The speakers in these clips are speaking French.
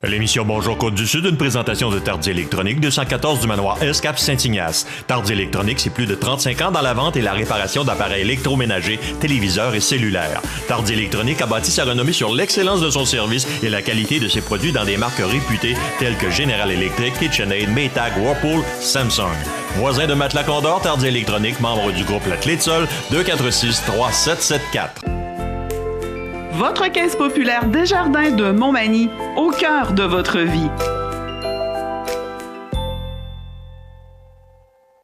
L'émission Bonjour Côte-du-Sud, une présentation de Tardy Électronique, 214 du manoir Escap Saint-Ignace. Tardy Électronique, c'est plus de 35 ans dans la vente et la réparation d'appareils électroménagers, téléviseurs et cellulaires. Tardy Électronique a bâti sa renommée sur l'excellence de son service et la qualité de ses produits dans des marques réputées telles que General Electric, KitchenAid, Maytag, Whirlpool, Samsung. Voisin de Matelas Condor, Tardy Électronique, membre du groupe La Clé de Sol, 246-3774. Votre caisse populaire Desjardins de Montmagny, au cœur de votre vie.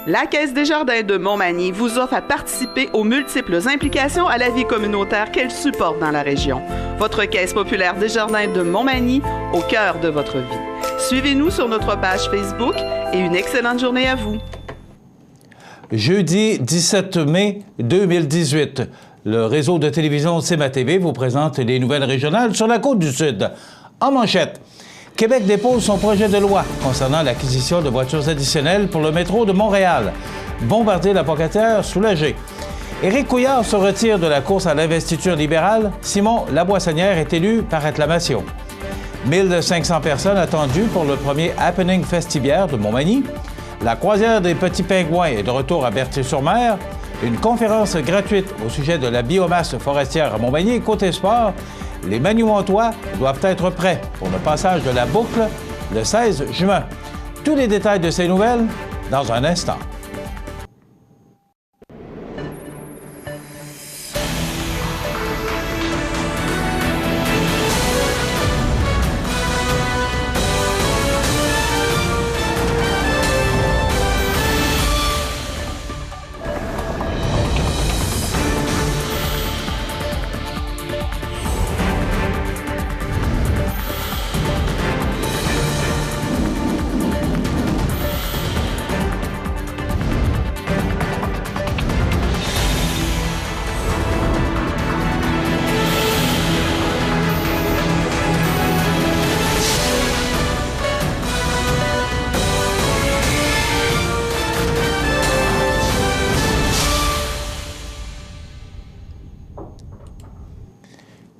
La Caisse Desjardins de Montmagny vous offre à participer aux multiples implications à la vie communautaire qu'elle supporte dans la région. Votre Caisse populaire Desjardins de Montmagny, au cœur de votre vie. Suivez-nous sur notre page Facebook et une excellente journée à vous. Jeudi 17 mai 2018. Le réseau de télévision CMA-TV vous présente les nouvelles régionales sur la Côte-du-Sud. En manchette, Québec dépose son projet de loi concernant l'acquisition de voitures additionnelles pour le métro de Montréal. Bombardier la Pocatière soulagé. Éric Couillard se retire de la course à l'investiture libérale. Simon Laboissonnière est élu par acclamation. 1500 personnes attendues pour le premier Happening Festivière de Montmagny. La croisière des Petits Pingouins est de retour à Berthier-sur-Mer. Une conférence gratuite au sujet de la biomasse forestière à Montmagny. Côté sport, les Magnomontois doivent être prêts pour le passage de la boucle le 16 juin. Tous les détails de ces nouvelles dans un instant.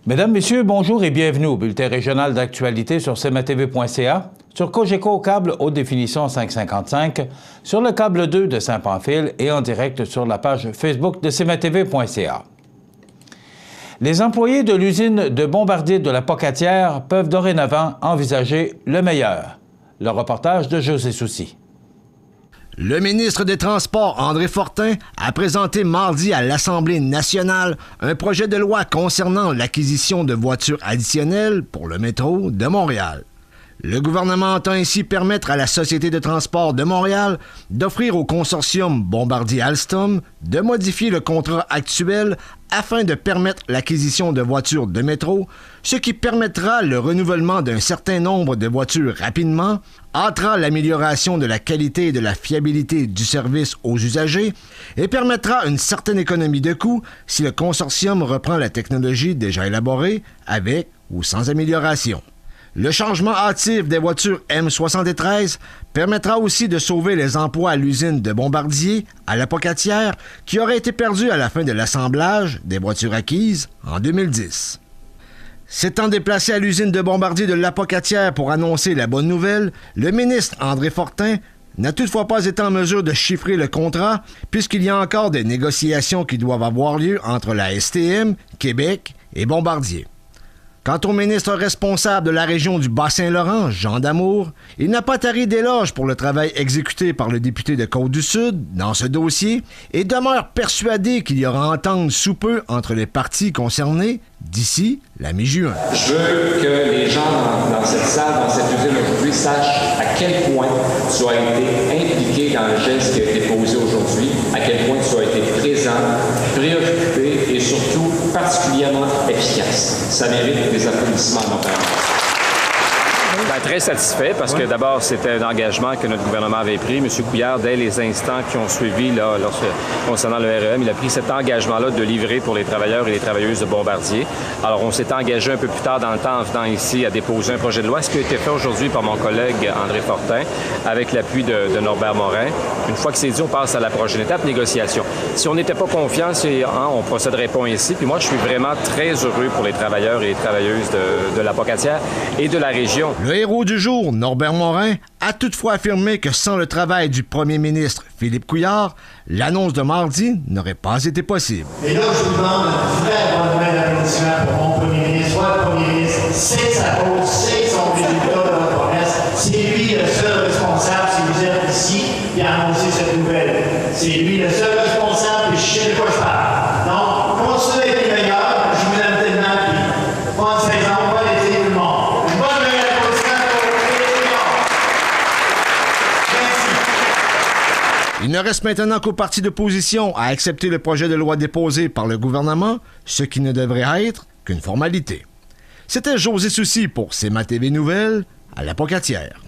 Mesdames, Messieurs, bonjour et bienvenue au bulletin régional d'actualité sur cmatv.ca, sur Cogeco câble haute définition 555, sur le câble 2 de Saint-Pamphile et en direct sur la page Facebook de cmatv.ca. Les employés de l'usine de Bombardier de la Pocatière peuvent dorénavant envisager le meilleur. Le reportage de José Soucy. Le ministre des Transports, André Fortin, a présenté mardi à l'Assemblée nationale un projet de loi concernant l'acquisition de voitures additionnelles pour le métro de Montréal. Le gouvernement entend ainsi permettre à la Société de transport de Montréal d'offrir au consortium Bombardier-Alstom de modifier le contrat actuel afin de permettre l'acquisition de voitures de métro, ce qui permettra le renouvellement d'un certain nombre de voitures rapidement, entrera l'amélioration de la qualité et de la fiabilité du service aux usagers et permettra une certaine économie de coûts si le consortium reprend la technologie déjà élaborée avec ou sans amélioration. Le changement hâtif des voitures M73 permettra aussi de sauver les emplois à l'usine de Bombardier, à la Pocatière, qui auraient été perdus à la fin de l'assemblage des voitures acquises en 2010. S'étant déplacé à l'usine de Bombardier de la Pocatière pour annoncer la bonne nouvelle, le ministre André Fortin n'a toutefois pas été en mesure de chiffrer le contrat, puisqu'il y a encore des négociations qui doivent avoir lieu entre la STM, Québec et Bombardier. Quant au ministre responsable de la région du Bas-Saint-Laurent, Jean Damour, il n'a pas tari d'éloges pour le travail exécuté par le député de Côte-du-Sud dans ce dossier et demeure persuadé qu'il y aura entente sous peu entre les parties concernées d'ici la mi-juin. Je veux que les gens dans cette salle, dans cette usine aujourd'hui, sachent à quel point tu as été impliqué dans le geste qui a été posé aujourd'hui, à quel point tu as été présent, préoccupé et surtout particulièrement efficace. Ça mérite des applaudissements à nos parents. Très satisfait parce que d'abord, c'était un engagement que notre gouvernement avait pris. M. Couillard, dès les instants qui ont suivi concernant le REM, il a pris cet engagement-là de livrer pour les travailleurs et les travailleuses de Bombardier. Alors, on s'est engagé un peu plus tard dans le temps en venant ici à déposer un projet de loi, ce qui a été fait aujourd'hui par mon collègue André Fortin, avec l'appui de Norbert Morin. Une fois que c'est dit, on passe à la prochaine étape, négociation. Si on n'était pas confiant, on ne procéderait pas ainsi. Puis moi, je suis vraiment très heureux pour les travailleurs et les travailleuses de la Pocatière et de la région. Le Le héros du jour, Norbert Morin, a toutefois affirmé que sans le travail du premier ministre Philippe Couillard, l'annonce de mardi n'aurait pas été possible. Et là, je vous demande un vrai renouvellement d'applaudissements pour mon premier ministre. Soit le premier ministre, c'est sa cause, c'est son résultat de la promesse. C'est lui le seul responsable, si vous êtes ici, qui a annoncé cette nouvelle. C'est lui le seul responsable, et je sais de quoi je parle. Donc, continuez à être les meilleurs, je vous aime tellement, puis bonne saison, bon été tout le monde. Une bonne nouvelle applaudissement pour Philippe Couillard. Merci. Il ne reste maintenant qu'au parti d'opposition à accepter le projet de loi déposé par le gouvernement, ce qui ne devrait être qu'une formalité. C'était José Soucy pour CMA TV Nouvelles à la Pocatière.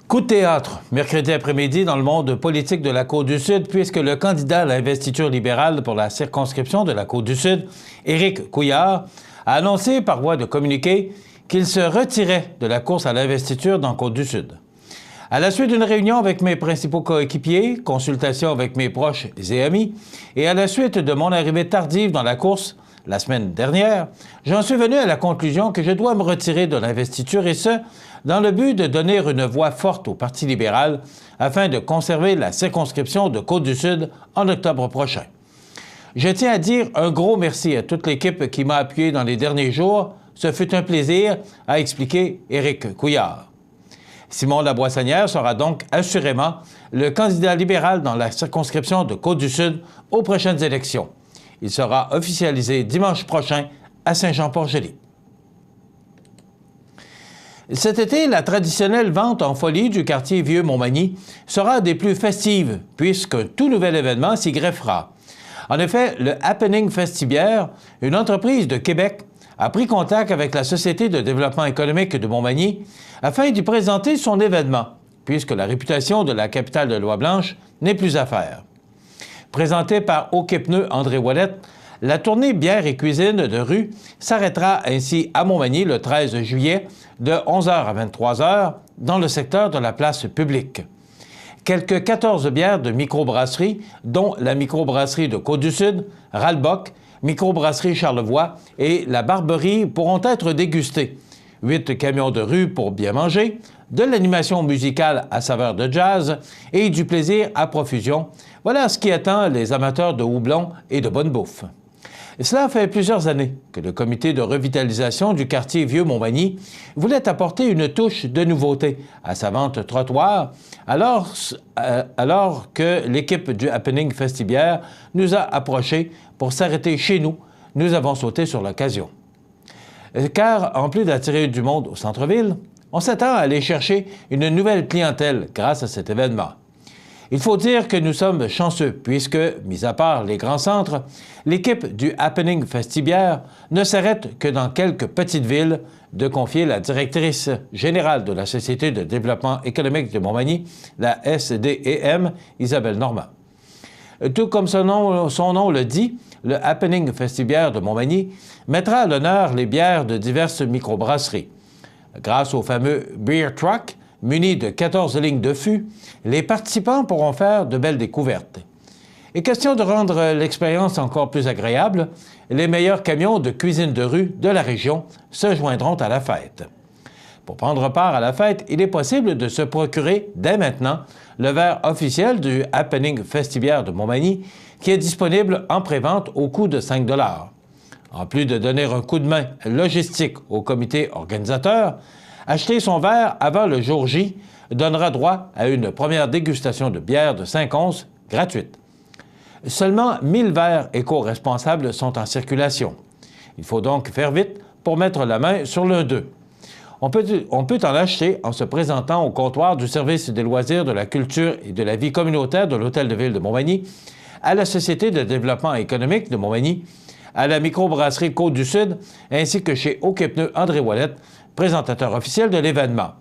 Coup de théâtre, mercredi après-midi dans le monde politique de la Côte-du-Sud, puisque le candidat à l'investiture libérale pour la circonscription de la Côte-du-Sud, Éric Couillard, a annoncé par voie de communiqué qu'il se retirait de la course à l'investiture dans Côte-du-Sud. À la suite d'une réunion avec mes principaux coéquipiers, consultation avec mes proches et amis, et à la suite de mon arrivée tardive dans la course la semaine dernière, j'en suis venu à la conclusion que je dois me retirer de l'investiture, et ce, dans le but de donner une voix forte au Parti libéral afin de conserver la circonscription de Côte-du-Sud en octobre prochain. Je tiens à dire un gros merci à toute l'équipe qui m'a appuyé dans les derniers jours. Ce fut un plaisir, a expliqué Éric Couillard. Simon Laboissonnière sera donc assurément le candidat libéral dans la circonscription de Côte-du-Sud aux prochaines élections. Il sera officialisé dimanche prochain à Saint-Jean-Port-Joli. Cet été, la traditionnelle vente en folie du quartier Vieux-Montmagny sera des plus festives, puisqu'un tout nouvel événement s'y greffera. En effet, le Happening Festibiaire, une entreprise de Québec, a pris contact avec la Société de développement économique de Montmagny afin d'y présenter son événement, puisque la réputation de la capitale de Loi-Blanche n'est plus à faire. Présentée par Hockey Pneus André Ouellette, la tournée bière et cuisine de rue s'arrêtera ainsi à Montmagny le 13 juillet de 11h à 23h dans le secteur de la place publique. Quelques 14 bières de microbrasserie, dont la microbrasserie de Côte-du-Sud, Ralbock, microbrasserie Charlevoix et la Barberie pourront être dégustées. 8 camions de rue pour bien manger, de l'animation musicale à saveur de jazz et du plaisir à profusion. Voilà ce qui attend les amateurs de houblon et de bonne bouffe. Cela fait plusieurs années que le comité de revitalisation du quartier Vieux-Montmagny voulait apporter une touche de nouveauté à sa vente trottoir, alors que l'équipe du Happening Festibiaire nous a approchés pour s'arrêter chez nous. Nous avons sauté sur l'occasion. Car, en plus d'attirer du monde au centre-ville, on s'attend à aller chercher une nouvelle clientèle grâce à cet événement. Il faut dire que nous sommes chanceux puisque, mis à part les grands centres, l'équipe du Happening Festibiaire ne s'arrête que dans quelques petites villes, de confier la directrice générale de la Société de développement économique de Montmagny, la SDEM, Isabelle Normand. Tout comme son nom le dit, le Happening Festibiaire de Montmagny mettra à l'honneur les bières de diverses microbrasseries. Grâce au fameux Beer Truck, muni de 14 lignes de fût, les participants pourront faire de belles découvertes. Et question de rendre l'expérience encore plus agréable, les meilleurs camions de cuisine de rue de la région se joindront à la fête. Pour prendre part à la fête, il est possible de se procurer dès maintenant le verre officiel du Happening Festibiaire de Montmagny qui est disponible en prévente au coût de 5 $. En plus de donner un coup de main logistique au comité organisateur, acheter son verre avant le jour J donnera droit à une première dégustation de bière de 5 onces gratuite. Seulement 1000 verres éco-responsables sont en circulation. Il faut donc faire vite pour mettre la main sur l'un d'eux. On peut en acheter en se présentant au comptoir du service des loisirs, de la culture et de la vie communautaire de l'Hôtel de Ville de Montmagny, à la Société de développement économique de Montmagny, à la microbrasserie Côte-du-Sud, ainsi que chez Hockey Pneus André Ouellette, présentateur officiel de l'événement.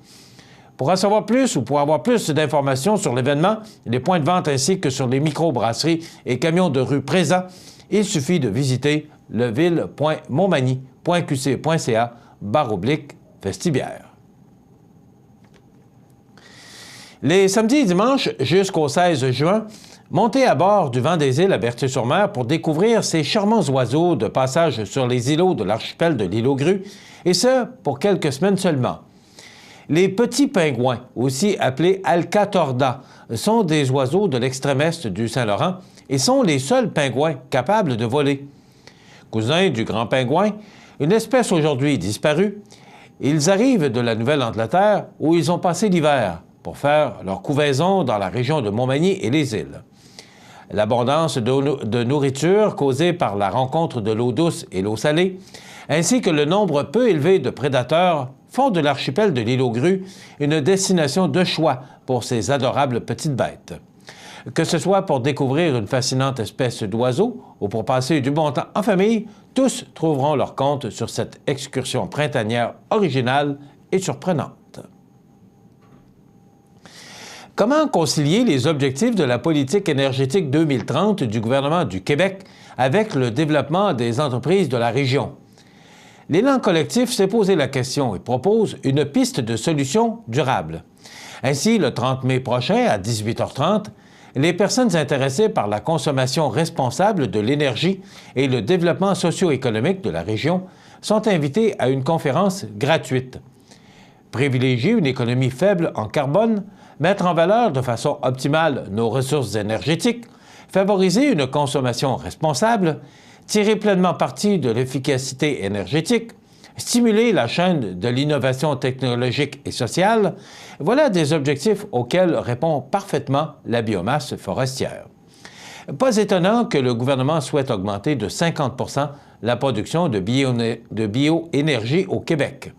Pour en savoir plus ou pour avoir plus d'informations sur l'événement, les points de vente ainsi que sur les microbrasseries et camions de rue présents, il suffit de visiter leville.montmagny.qc.ca/Festibiaire. Les samedis et dimanches jusqu'au 16 juin, montez à bord du Vent des Îles à Berthier-sur-Mer pour découvrir ces charmants oiseaux de passage sur les îlots de l'archipel de l'Île-aux-Grues, et ce, pour quelques semaines seulement. Les petits pingouins, aussi appelés alcatorda, sont des oiseaux de l'extrême est du Saint-Laurent et sont les seuls pingouins capables de voler. Cousins du grand pingouin, une espèce aujourd'hui disparue, ils arrivent de la Nouvelle-Angleterre où ils ont passé l'hiver pour faire leur couvaison dans la région de Montmagny et les îles. L'abondance de nourriture causée par la rencontre de l'eau douce et l'eau salée, ainsi que le nombre peu élevé de prédateurs, font de l'archipel de l'île aux Grues une destination de choix pour ces adorables petites bêtes. Que ce soit pour découvrir une fascinante espèce d'oiseau ou pour passer du bon temps en famille, tous trouveront leur compte sur cette excursion printanière originale et surprenante. Comment concilier les objectifs de la politique énergétique 2030 du gouvernement du Québec avec le développement des entreprises de la région? L'Élan collectif s'est posé la question et propose une piste de solution durable. Ainsi, le 30 mai prochain, à 18h30, les personnes intéressées par la consommation responsable de l'énergie et le développement socio-économique de la région sont invitées à une conférence gratuite. Privilégier une économie faible en carbone, mettre en valeur de façon optimale nos ressources énergétiques, favoriser une consommation responsable, tirer pleinement parti de l'efficacité énergétique, stimuler la chaîne de l'innovation technologique et sociale, voilà des objectifs auxquels répond parfaitement la biomasse forestière. Pas étonnant que le gouvernement souhaite augmenter de 50 % la production de bioénergie au Québec.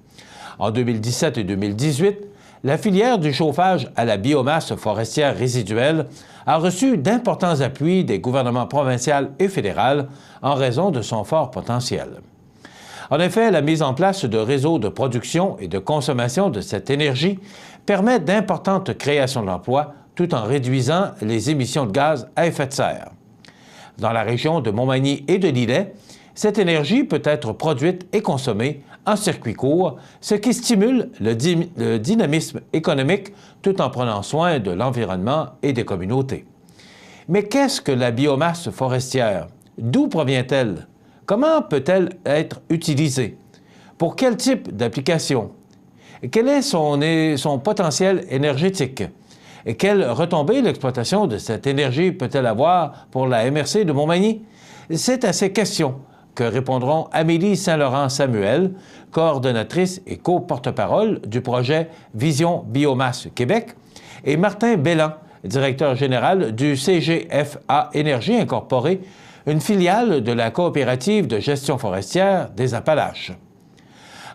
En 2017 et 2018, la filière du chauffage à la biomasse forestière résiduelle a reçu d'importants appuis des gouvernements provincial et fédéral en raison de son fort potentiel. En effet, la mise en place de réseaux de production et de consommation de cette énergie permet d'importantes créations d'emplois tout en réduisant les émissions de gaz à effet de serre. Dans la région de Montmagny et de Lillet, cette énergie peut être produite et consommée en circuit court, ce qui stimule le dynamisme économique tout en prenant soin de l'environnement et des communautés. Mais qu'est-ce que la biomasse forestière? D'où provient-elle? Comment peut-elle être utilisée? Pour quel type d'application? Quel est son potentiel énergétique? Et quelle retombée l'exploitation de cette énergie peut-elle avoir pour la MRC de Montmagny? C'est à ces questions que répondront Amélie Saint-Laurent-Samuel, coordonnatrice et co-porte-parole du projet Vision Biomasse Québec, et Martin Belland, directeur général du CGFA Énergie Incorporée, une filiale de la coopérative de gestion forestière des Appalaches.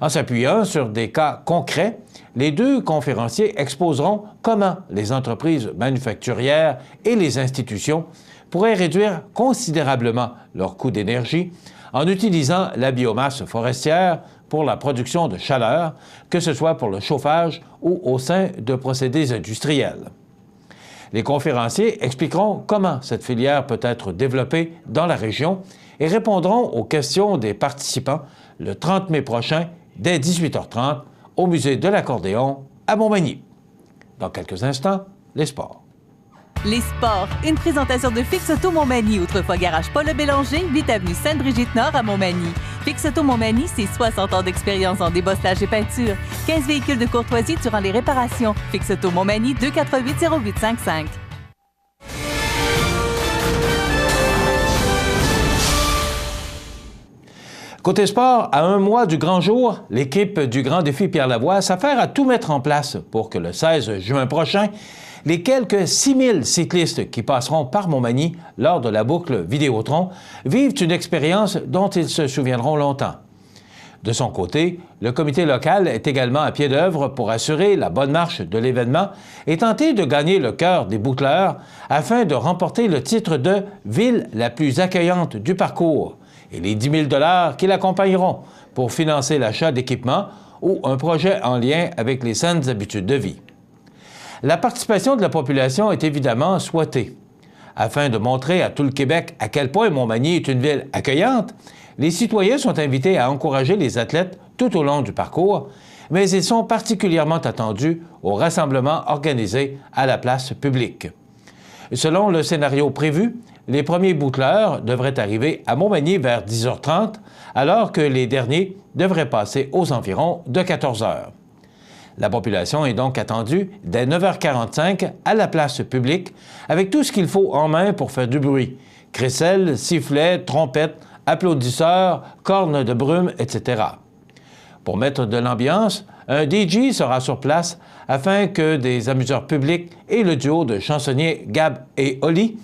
En s'appuyant sur des cas concrets, les deux conférenciers exposeront comment les entreprises manufacturières et les institutions pourraient réduire considérablement leurs coûts d'énergie en utilisant la biomasse forestière pour la production de chaleur, que ce soit pour le chauffage ou au sein de procédés industriels. Les conférenciers expliqueront comment cette filière peut être développée dans la région et répondront aux questions des participants le 30 mai prochain dès 18h30 au Musée de l'Accordéon à Montmagny. Dans quelques instants, les sports. Les sports, une présentation de Fix Auto Montmagny, autrefois garage Paul Bélanger, 8 avenue Sainte-Brigitte-Nord à Montmagny. Fix Auto Montmagny, c'est 60 ans d'expérience en débosselage et peinture. 15 véhicules de courtoisie durant les réparations. Fix Auto Montmagny, 248-0855. Côté sport, à un mois du grand jour, l'équipe du Grand Défi Pierre Lavoie s'affaire à tout mettre en place pour que le 16 juin prochain, les quelques 6000 cyclistes qui passeront par Montmagny lors de la boucle Vidéotron vivent une expérience dont ils se souviendront longtemps. De son côté, le comité local est également à pied d'œuvre pour assurer la bonne marche de l'événement et tenter de gagner le cœur des boucleurs afin de remporter le titre de « Ville la plus accueillante du parcours » et les 10 000 $ qui l'accompagneront pour financer l'achat d'équipements ou un projet en lien avec les saines habitudes de vie. La participation de la population est évidemment souhaitée. Afin de montrer à tout le Québec à quel point Montmagny est une ville accueillante, les citoyens sont invités à encourager les athlètes tout au long du parcours, mais ils sont particulièrement attendus au rassemblement organisé à la place publique. Selon le scénario prévu, les premiers boucleurs devraient arriver à Montmagny vers 10h30, alors que les derniers devraient passer aux environs de 14h. La population est donc attendue dès 9h45 à la place publique avec tout ce qu'il faut en main pour faire du bruit. Crécelles, sifflets, trompettes, applaudisseurs, cornes de brume, etc. Pour mettre de l'ambiance, un DJ sera sur place afin que des amuseurs publics et le duo de chansonniers Gab et Oli,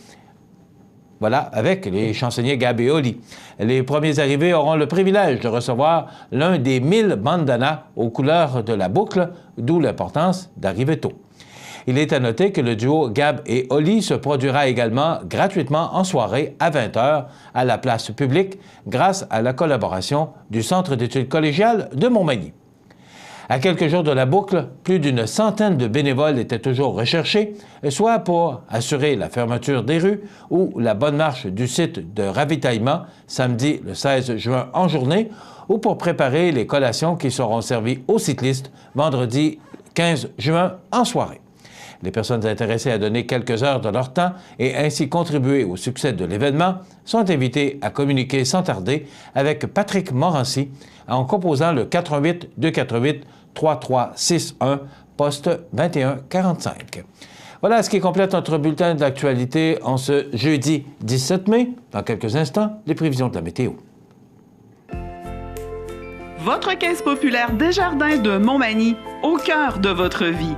voilà, avec les chansonniers Gab et Oli. Les premiers arrivés auront le privilège de recevoir l'un des 1000 bandanas aux couleurs de la boucle, d'où l'importance d'arriver tôt. Il est à noter que le duo Gab et Oli se produira également gratuitement en soirée à 20h à la place publique grâce à la collaboration du Centre d'études collégiales de Montmagny. À quelques jours de la boucle, plus d'une centaine de bénévoles étaient toujours recherchés, soit pour assurer la fermeture des rues ou la bonne marche du site de ravitaillement samedi le 16 juin en journée, ou pour préparer les collations qui seront servies aux cyclistes vendredi 15 juin en soirée. Les personnes intéressées à donner quelques heures de leur temps et ainsi contribuer au succès de l'événement sont invitées à communiquer sans tarder avec Patrick Morancy en composant le 88 248 3361 poste 2145. Voilà ce qui complète notre bulletin d'actualité en ce jeudi 17 mai. Dans quelques instants, les prévisions de la météo. Votre caisse populaire Desjardins de Montmagny, au cœur de votre vie.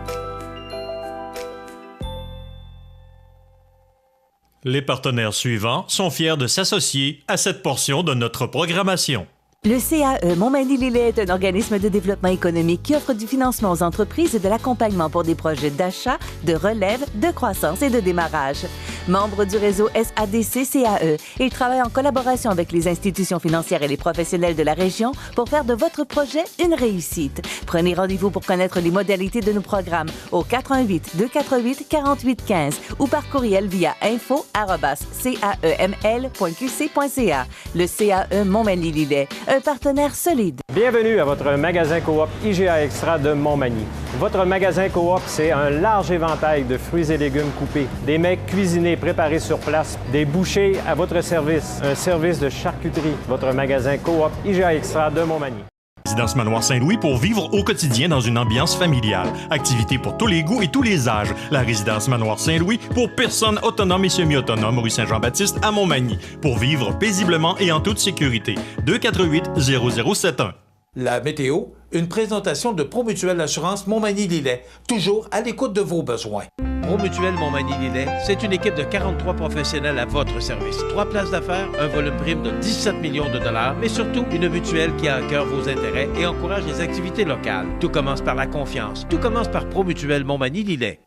Les partenaires suivants sont fiers de s'associer à cette portion de notre programmation. Le CAE Montmagny-Lillet est un organisme de développement économique qui offre du financement aux entreprises et de l'accompagnement pour des projets d'achat, de relève, de croissance et de démarrage. Membre du réseau SADC-CAE, il travaille en collaboration avec les institutions financières et les professionnels de la région pour faire de votre projet une réussite. Prenez rendez-vous pour connaître les modalités de nos programmes au 88 248 4815 ou par courriel via info@caeml.qc.ca. Le CAE Montmagny-Lillet, un partenaire solide. Bienvenue à votre magasin Coop IGA Extra de Montmagny. Votre magasin Coop, c'est un large éventail de fruits et légumes coupés, des mets cuisinés préparés sur place, des bouchées à votre service, un service de charcuterie. Votre magasin Coop IGA Extra de Montmagny. Résidence Manoir Saint-Louis pour vivre au quotidien dans une ambiance familiale. Activités pour tous les goûts et tous les âges. La Résidence Manoir Saint-Louis pour personnes autonomes et semi-autonomes, rue Saint-Jean-Baptiste à Montmagny. Pour vivre paisiblement et en toute sécurité. 248-0071. La météo, une présentation de Promutuelle Assurance Montmagny-Lillet, toujours à l'écoute de vos besoins. Promutuelle Montmagny-Lillet, c'est une équipe de 43 professionnels à votre service. 3 places d'affaires, un volume prime de 17 millions de dollars, mais surtout une mutuelle qui a à cœur vos intérêts et encourage les activités locales. Tout commence par la confiance. Tout commence par Promutuelle Montmagny-Lillet.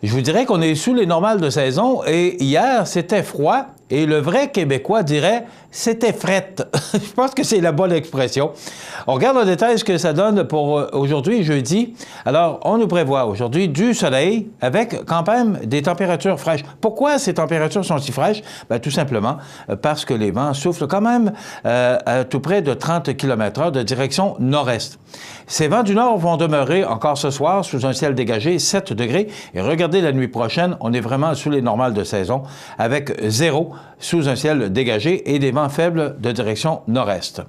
Je vous dirais qu'on est sous les normales de saison et hier, c'était froid et le vrai Québécois dirait « c'était frette ». Je pense que c'est la bonne expression. On regarde en détail ce que ça donne pour aujourd'hui, jeudi. Alors, on nous prévoit aujourd'hui du soleil avec quand même des températures fraîches. Pourquoi ces températures sont si fraîches? Bien, tout simplement parce que les vents soufflent quand même à tout près de 30 km/h de direction nord-est. Ces vents du nord vont demeurer encore ce soir sous un ciel dégagé, 7 degrés. Et regardez la nuit prochaine, on est vraiment sous les normales de saison avec 0 sous un ciel dégagé et des vents faibles de direction nord-est.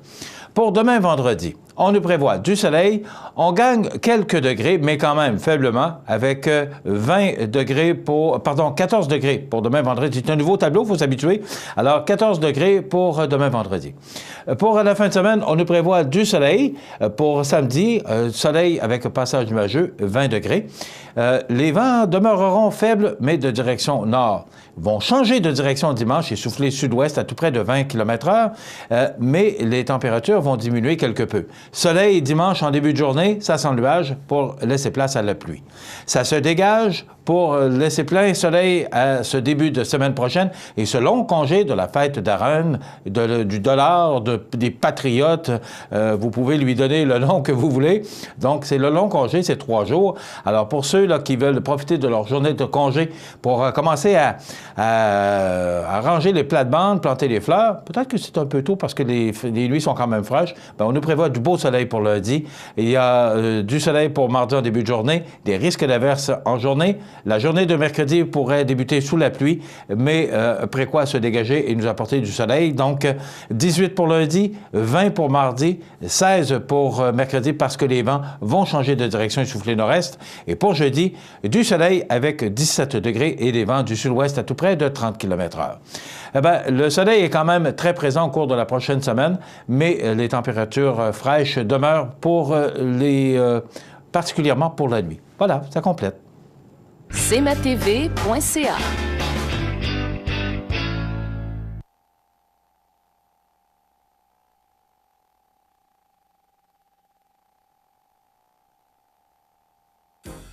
Pour demain vendredi, on nous prévoit du soleil, on gagne quelques degrés, mais quand même faiblement, avec 14 degrés pour demain vendredi. C'est un nouveau tableau, il faut s'habituer. Alors, 14 degrés pour demain vendredi. Pour la fin de semaine, on nous prévoit du soleil. Pour samedi, soleil avec passage nuageux, 20 degrés. Les vents demeureront faibles, mais de direction nord. Ils vont changer de direction dimanche et souffler sud-ouest à tout près de 20 km/h, mais les températures vont diminuer quelque peu. Soleil dimanche en début de journée, ça sent le nuage pour laisser place à la pluie. Ça se dégage pour laisser plein soleil à ce début de semaine prochaine et ce long congé de la fête d'Arène, du dollar, des patriotes, vous pouvez lui donner le nom que vous voulez. Donc, c'est le long congé, c'est 3 jours. Alors, pour ceux là, qui veulent profiter de leur journée de congé pour commencer à ranger les plates-bandes, planter les fleurs, peut-être que c'est un peu tôt parce que les nuits sont quand même fraîches. Bien, on nous prévoit du beau soleil pour lundi. Il y a du soleil pour mardi en début de journée, des risques d'averses en journée, La journée de mercredi pourrait débuter sous la pluie, mais précois à se dégager et nous apporter du soleil. Donc, 18 pour lundi, 20 pour mardi, 16 pour mercredi parce que les vents vont changer de direction et souffler nord-est. Et pour jeudi, du soleil avec 17 degrés et des vents du sud-ouest à tout près de 30 km/h. Eh bien, le soleil est quand même très présent au cours de la prochaine semaine, mais les températures fraîches demeurent pour particulièrement pour la nuit. Voilà, ça complète. cmatv.ca.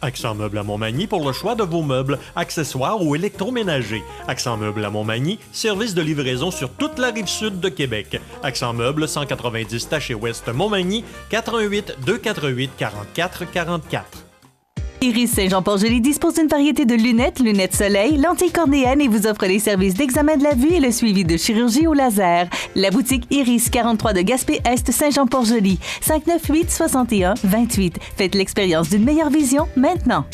Accent Meubles à Montmagny pour le choix de vos meubles, accessoires ou électroménagers. Accent Meubles à Montmagny, service de livraison sur toute la rive sud de Québec. Accent Meubles, 190 Taché Ouest Montmagny, 418 248 44 44. Iris Saint-Jean-Port-Joli dispose d'une variété de lunettes soleil, lentilles cornéennes et vous offre les services d'examen de la vue et le suivi de chirurgie au laser. La boutique Iris 43 de Gaspé-Est Saint-Jean-Port-Joli, 598 61 28. Faites l'expérience d'une meilleure vision maintenant.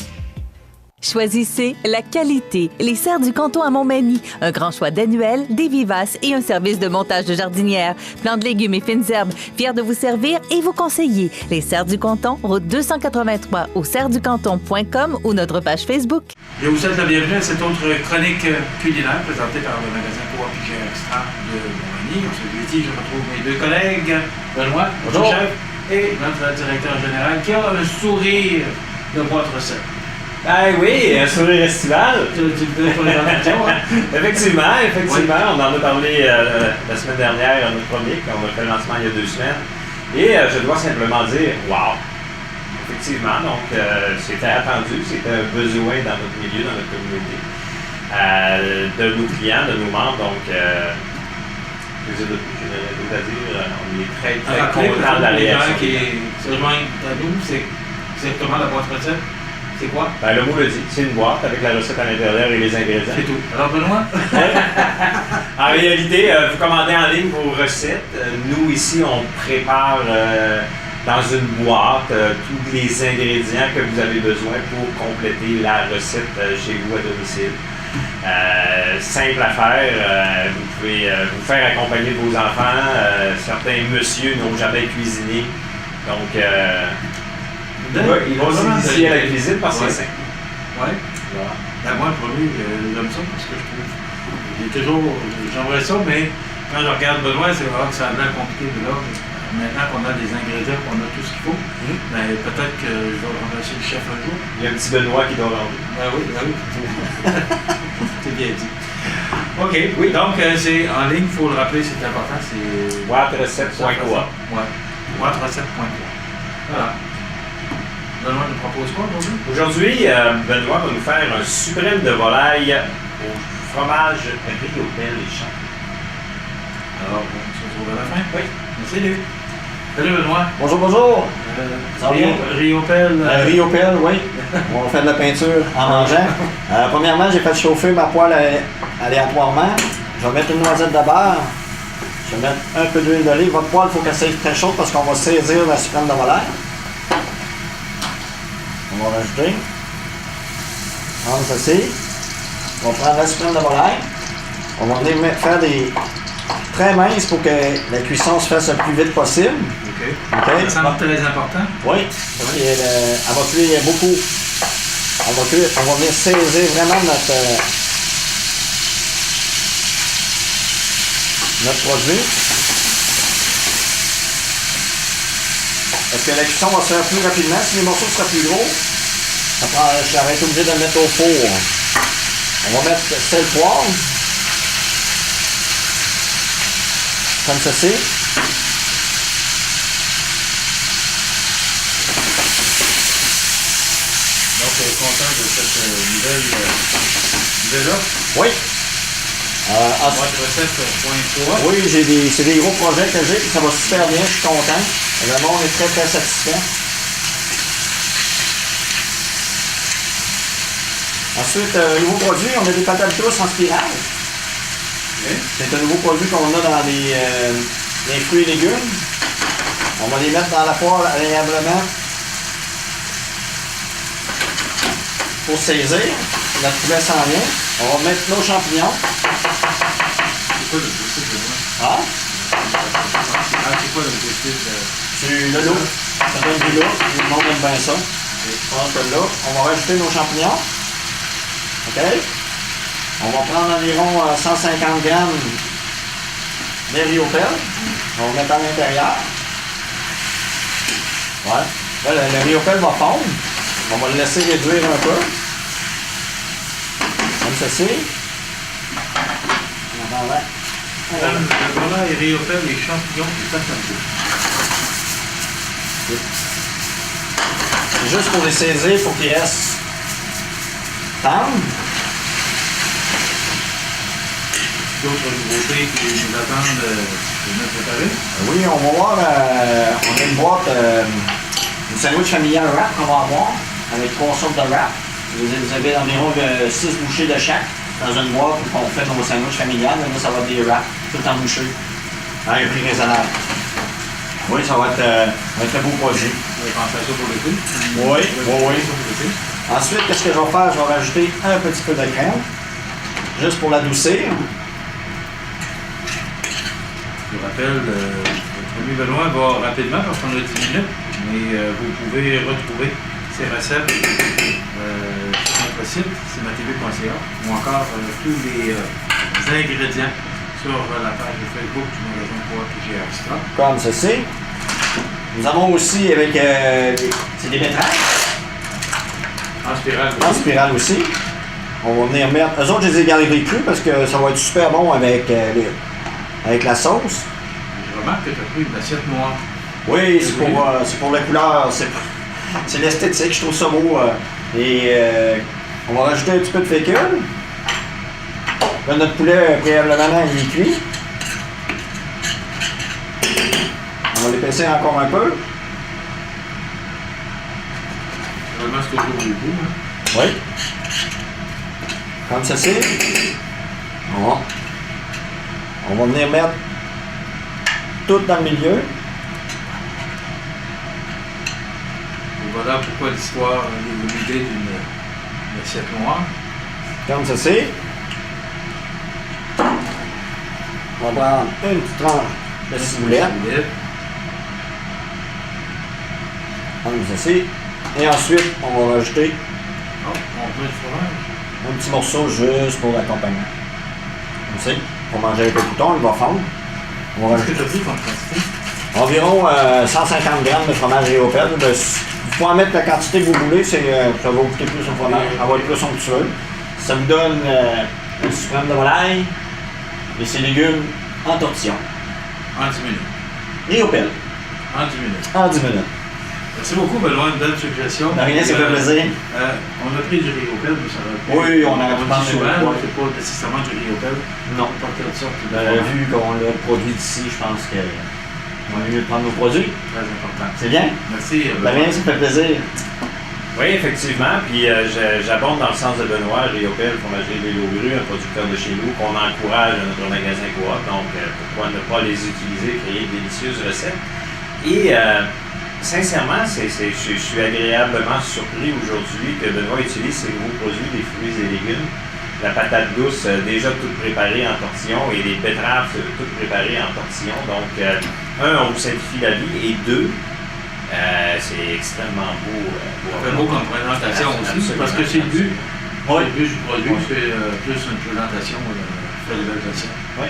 Choisissez la qualité. Les serres du canton à Montmagny. Un grand choix d'annuels, des vivaces et un service de montage de jardinière. Plants de légumes et fines herbes. Fiers de vous servir et vous conseiller. Les serres du canton, route 283 au serresducanton.com ou notre page Facebook. Je vous souhaite la bienvenue à cette autre chronique culinaire présentée par le magasin Coop IGA Extra de Montmagny. En ce jeudi, je retrouve mes deux collègues, Benoît, notre chef, et notre directeur général qui a un sourire de boîte recette. Ah oui, un sourire estival. Effectivement, oui. On en a parlé la semaine dernière à notre premier, quand on a fait le lancement il y a 2 semaines. Et je dois simplement dire, wow! Effectivement, donc c'était attendu, c'était un besoin dans notre milieu, dans notre communauté, de nos clients, de nos membres. Donc, je n'ai rien à dire, on est très contents de la réaction. Qui se rejoint à nous, c'est comment la boîte recette? C'est quoi? Ben, le mot le dit, c'est une boîte avec la recette à l'intérieur et les ingrédients. C'est tout. Alors, Benoît? En réalité, vous commandez en ligne vos recettes. Nous, ici, on prépare dans une boîte tous les ingrédients que vous avez besoin pour compléter la recette chez vous à domicile. Simple à faire. Vous pouvez vous faire accompagner de vos enfants. Certains messieurs n'ont jamais cuisiné. Donc, ils vont s'initier à la cuisine parce que c'est simple. Oui. Voilà. Ben, moi, le premier, j'aime ça parce que je trouve. J'aimerais ça, mais quand je regarde Benoît, c'est vrai que ça a l'air compliqué de là. Maintenant qu'on a des ingrédients, qu'on a tout ce qu'il faut, mais peut-être que je vais remercier le chef un jour. Il y a un petit Benoît qui doit rendre. Ben oui. C'est bien dit. OK, oui, donc c'est en ligne, il faut le rappeler, c'est important, c'est boîterecette.coop. Ouais, boîterecette.coop. Voilà. Benoît nous propose quoi aujourd'hui? Aujourd'hui, Benoît va nous faire un suprême de volaille au fromage Riopelle et champ. Alors, on se retrouve à la fin? Oui. Salut. Salut Benoît. Bonjour. Ça va bien? Riopelle. Riopelle, oui. On va faire de la peinture en mangeant. Premièrement, j'ai fait chauffer ma poêle aléatoirement. Je vais mettre une noisette de beurre. Je vais mettre un peu d'huile d'olive. Votre poêle, il faut qu'elle soit très chaude parce qu'on va saisir la suprême de volaille. On va rajouter. Prendre ceci. On va prendre la suprême de volaille. On va venir faire des très minces pour que la cuisson se fasse le plus vite possible. OK. Ça semble très important. Oui. Parce qu'elle va cuire beaucoup. On va venir saisir vraiment notre produit. Parce que la cuisson va se faire plus rapidement. Si les morceaux seraient plus gros, je vais être obligé de le mettre au four. On va mettre sel, poivre. Comme ceci. Donc, on est content de cette nouvelle offre? Oui. Oui, c'est des gros projets que j'ai, ça va super bien, je suis content. Le monde est très très satisfait. Ensuite, nouveau produit, on a des patates douces en spirale. Okay. C'est un nouveau produit qu'on a dans les fruits et légumes. On va les mettre dans la poêle agréablement pour saisir. Notre poulet s'en vient. On va mettre nos champignons. C'est quoi l'objectif de moi? Ah? C'est quoi l'objectif de... Le loup. Ça donne du loup. Le monde aime bien ça. Je pense que là, on va rajouter nos champignons. OK? On va prendre environ 150 grammes de riopelle. On va mettre à l'intérieur. Ouais. Là, le riopelle va fondre. On va le laisser réduire un peu. Comme ceci. Le voilà, les riopelle, les champignons, tout ça, ça me dit. C'est juste pour les saisir, il faut qu'ils restent tendres. D'autres nouveautés qui nous attendent de nous préparer? Oui, on va voir, on a une boîte, une sandwich familiale wrap qu'on va avoir, avec 3 sortes de wrap. Vous avez environ 6 bouchées de chaque dans une boîte où on fait nos sandwichs familiales. Là, ça va être des wraps, tout en bouchées, à un prix raisonnable. Oui, ça va être un très beau produit. Vous avez pensé à ça pour l'été? Oui. Ensuite, qu'est-ce que je vais faire? Je vais rajouter un petit peu de crème, juste pour l'adoucir. Je vous rappelle, notre ami Benoît va rapidement parce qu'on a 10 minutes, mais vous pouvez retrouver ces recettes sur notre site, cmatv.ca, ou encore tous les ingrédients sur la page Facebook du magasin Coop IGA Extra. Comme ceci. Nous avons aussi avec c'est des betteraves. En spirale aussi. En spirale aussi. On va venir mettre. Eux autres, je les ai gardés crus parce que ça va être super bon avec la sauce. Je remarque que tu as pris une assiette noire. Oui, c'est pour la couleur. C'est l'esthétique, je trouve ça beau. On va rajouter un petit peu de fécule. Là, notre poulet, préalablement, il est cuit. On va l'épaissir encore un peu. Vraiment, c'est toujours du goût. Hein? Oui. Comme ceci. On va venir mettre tout dans le milieu. Et voilà pourquoi l'histoire l'idée d'une assiette noire. Comme ceci. On va prendre une petite tranche de ciboulette. Comme ceci. Et ensuite, on va rajouter on peut du fromage. un petit morceau juste pour l'accompagnement. Comme ça, pour manger avec le couteau, il va fondre. Qu'est-ce que tu as pris comme quantité? Environ 150 grammes de fromage riopelle. Vous pouvez en mettre la quantité que vous voulez, ça va vous coûter plus au fromage, ça va être plus onctueux. Ça vous donne un suprême de volaille et ses légumes en tortillon. En 10 minutes. Riopelle. En 10 minutes. En 10 minutes. Merci beaucoup, Benoît, une belle suggestion. De rien, ça fait plaisir. On a pris du riopelle, mais ça va être. Oui, on a dit souvent, c'est pas nécessairement du riopelle. Non. Pas quelle sorte de vu qu'on a le produit d'ici, je pense qu'on a mieux de prendre nos produits. Très important. C'est bien? Merci. De rien, ça fait plaisir. Oui, effectivement. Puis j'abonde dans le sens de Benoît, Riopelle, fromagerie Vélo-Bru, un producteur de chez nous, qu'on encourage à notre magasin Coop. Donc, pourquoi ne pas les utiliser, créer de délicieuses recettes. Et sincèrement, je suis agréablement surpris aujourd'hui que Benoît utilise ces nouveaux produits, des fruits et légumes. La patate douce déjà toute préparée en tortillon et les betteraves toutes préparées en tortillon. Donc, on vous simplifie la vie et deux, c'est extrêmement beau. C'est beau comme présentation aussi, parce que c'est le but. Le but du produit, c'est plus une présentation, faire des belles recettes. Oui,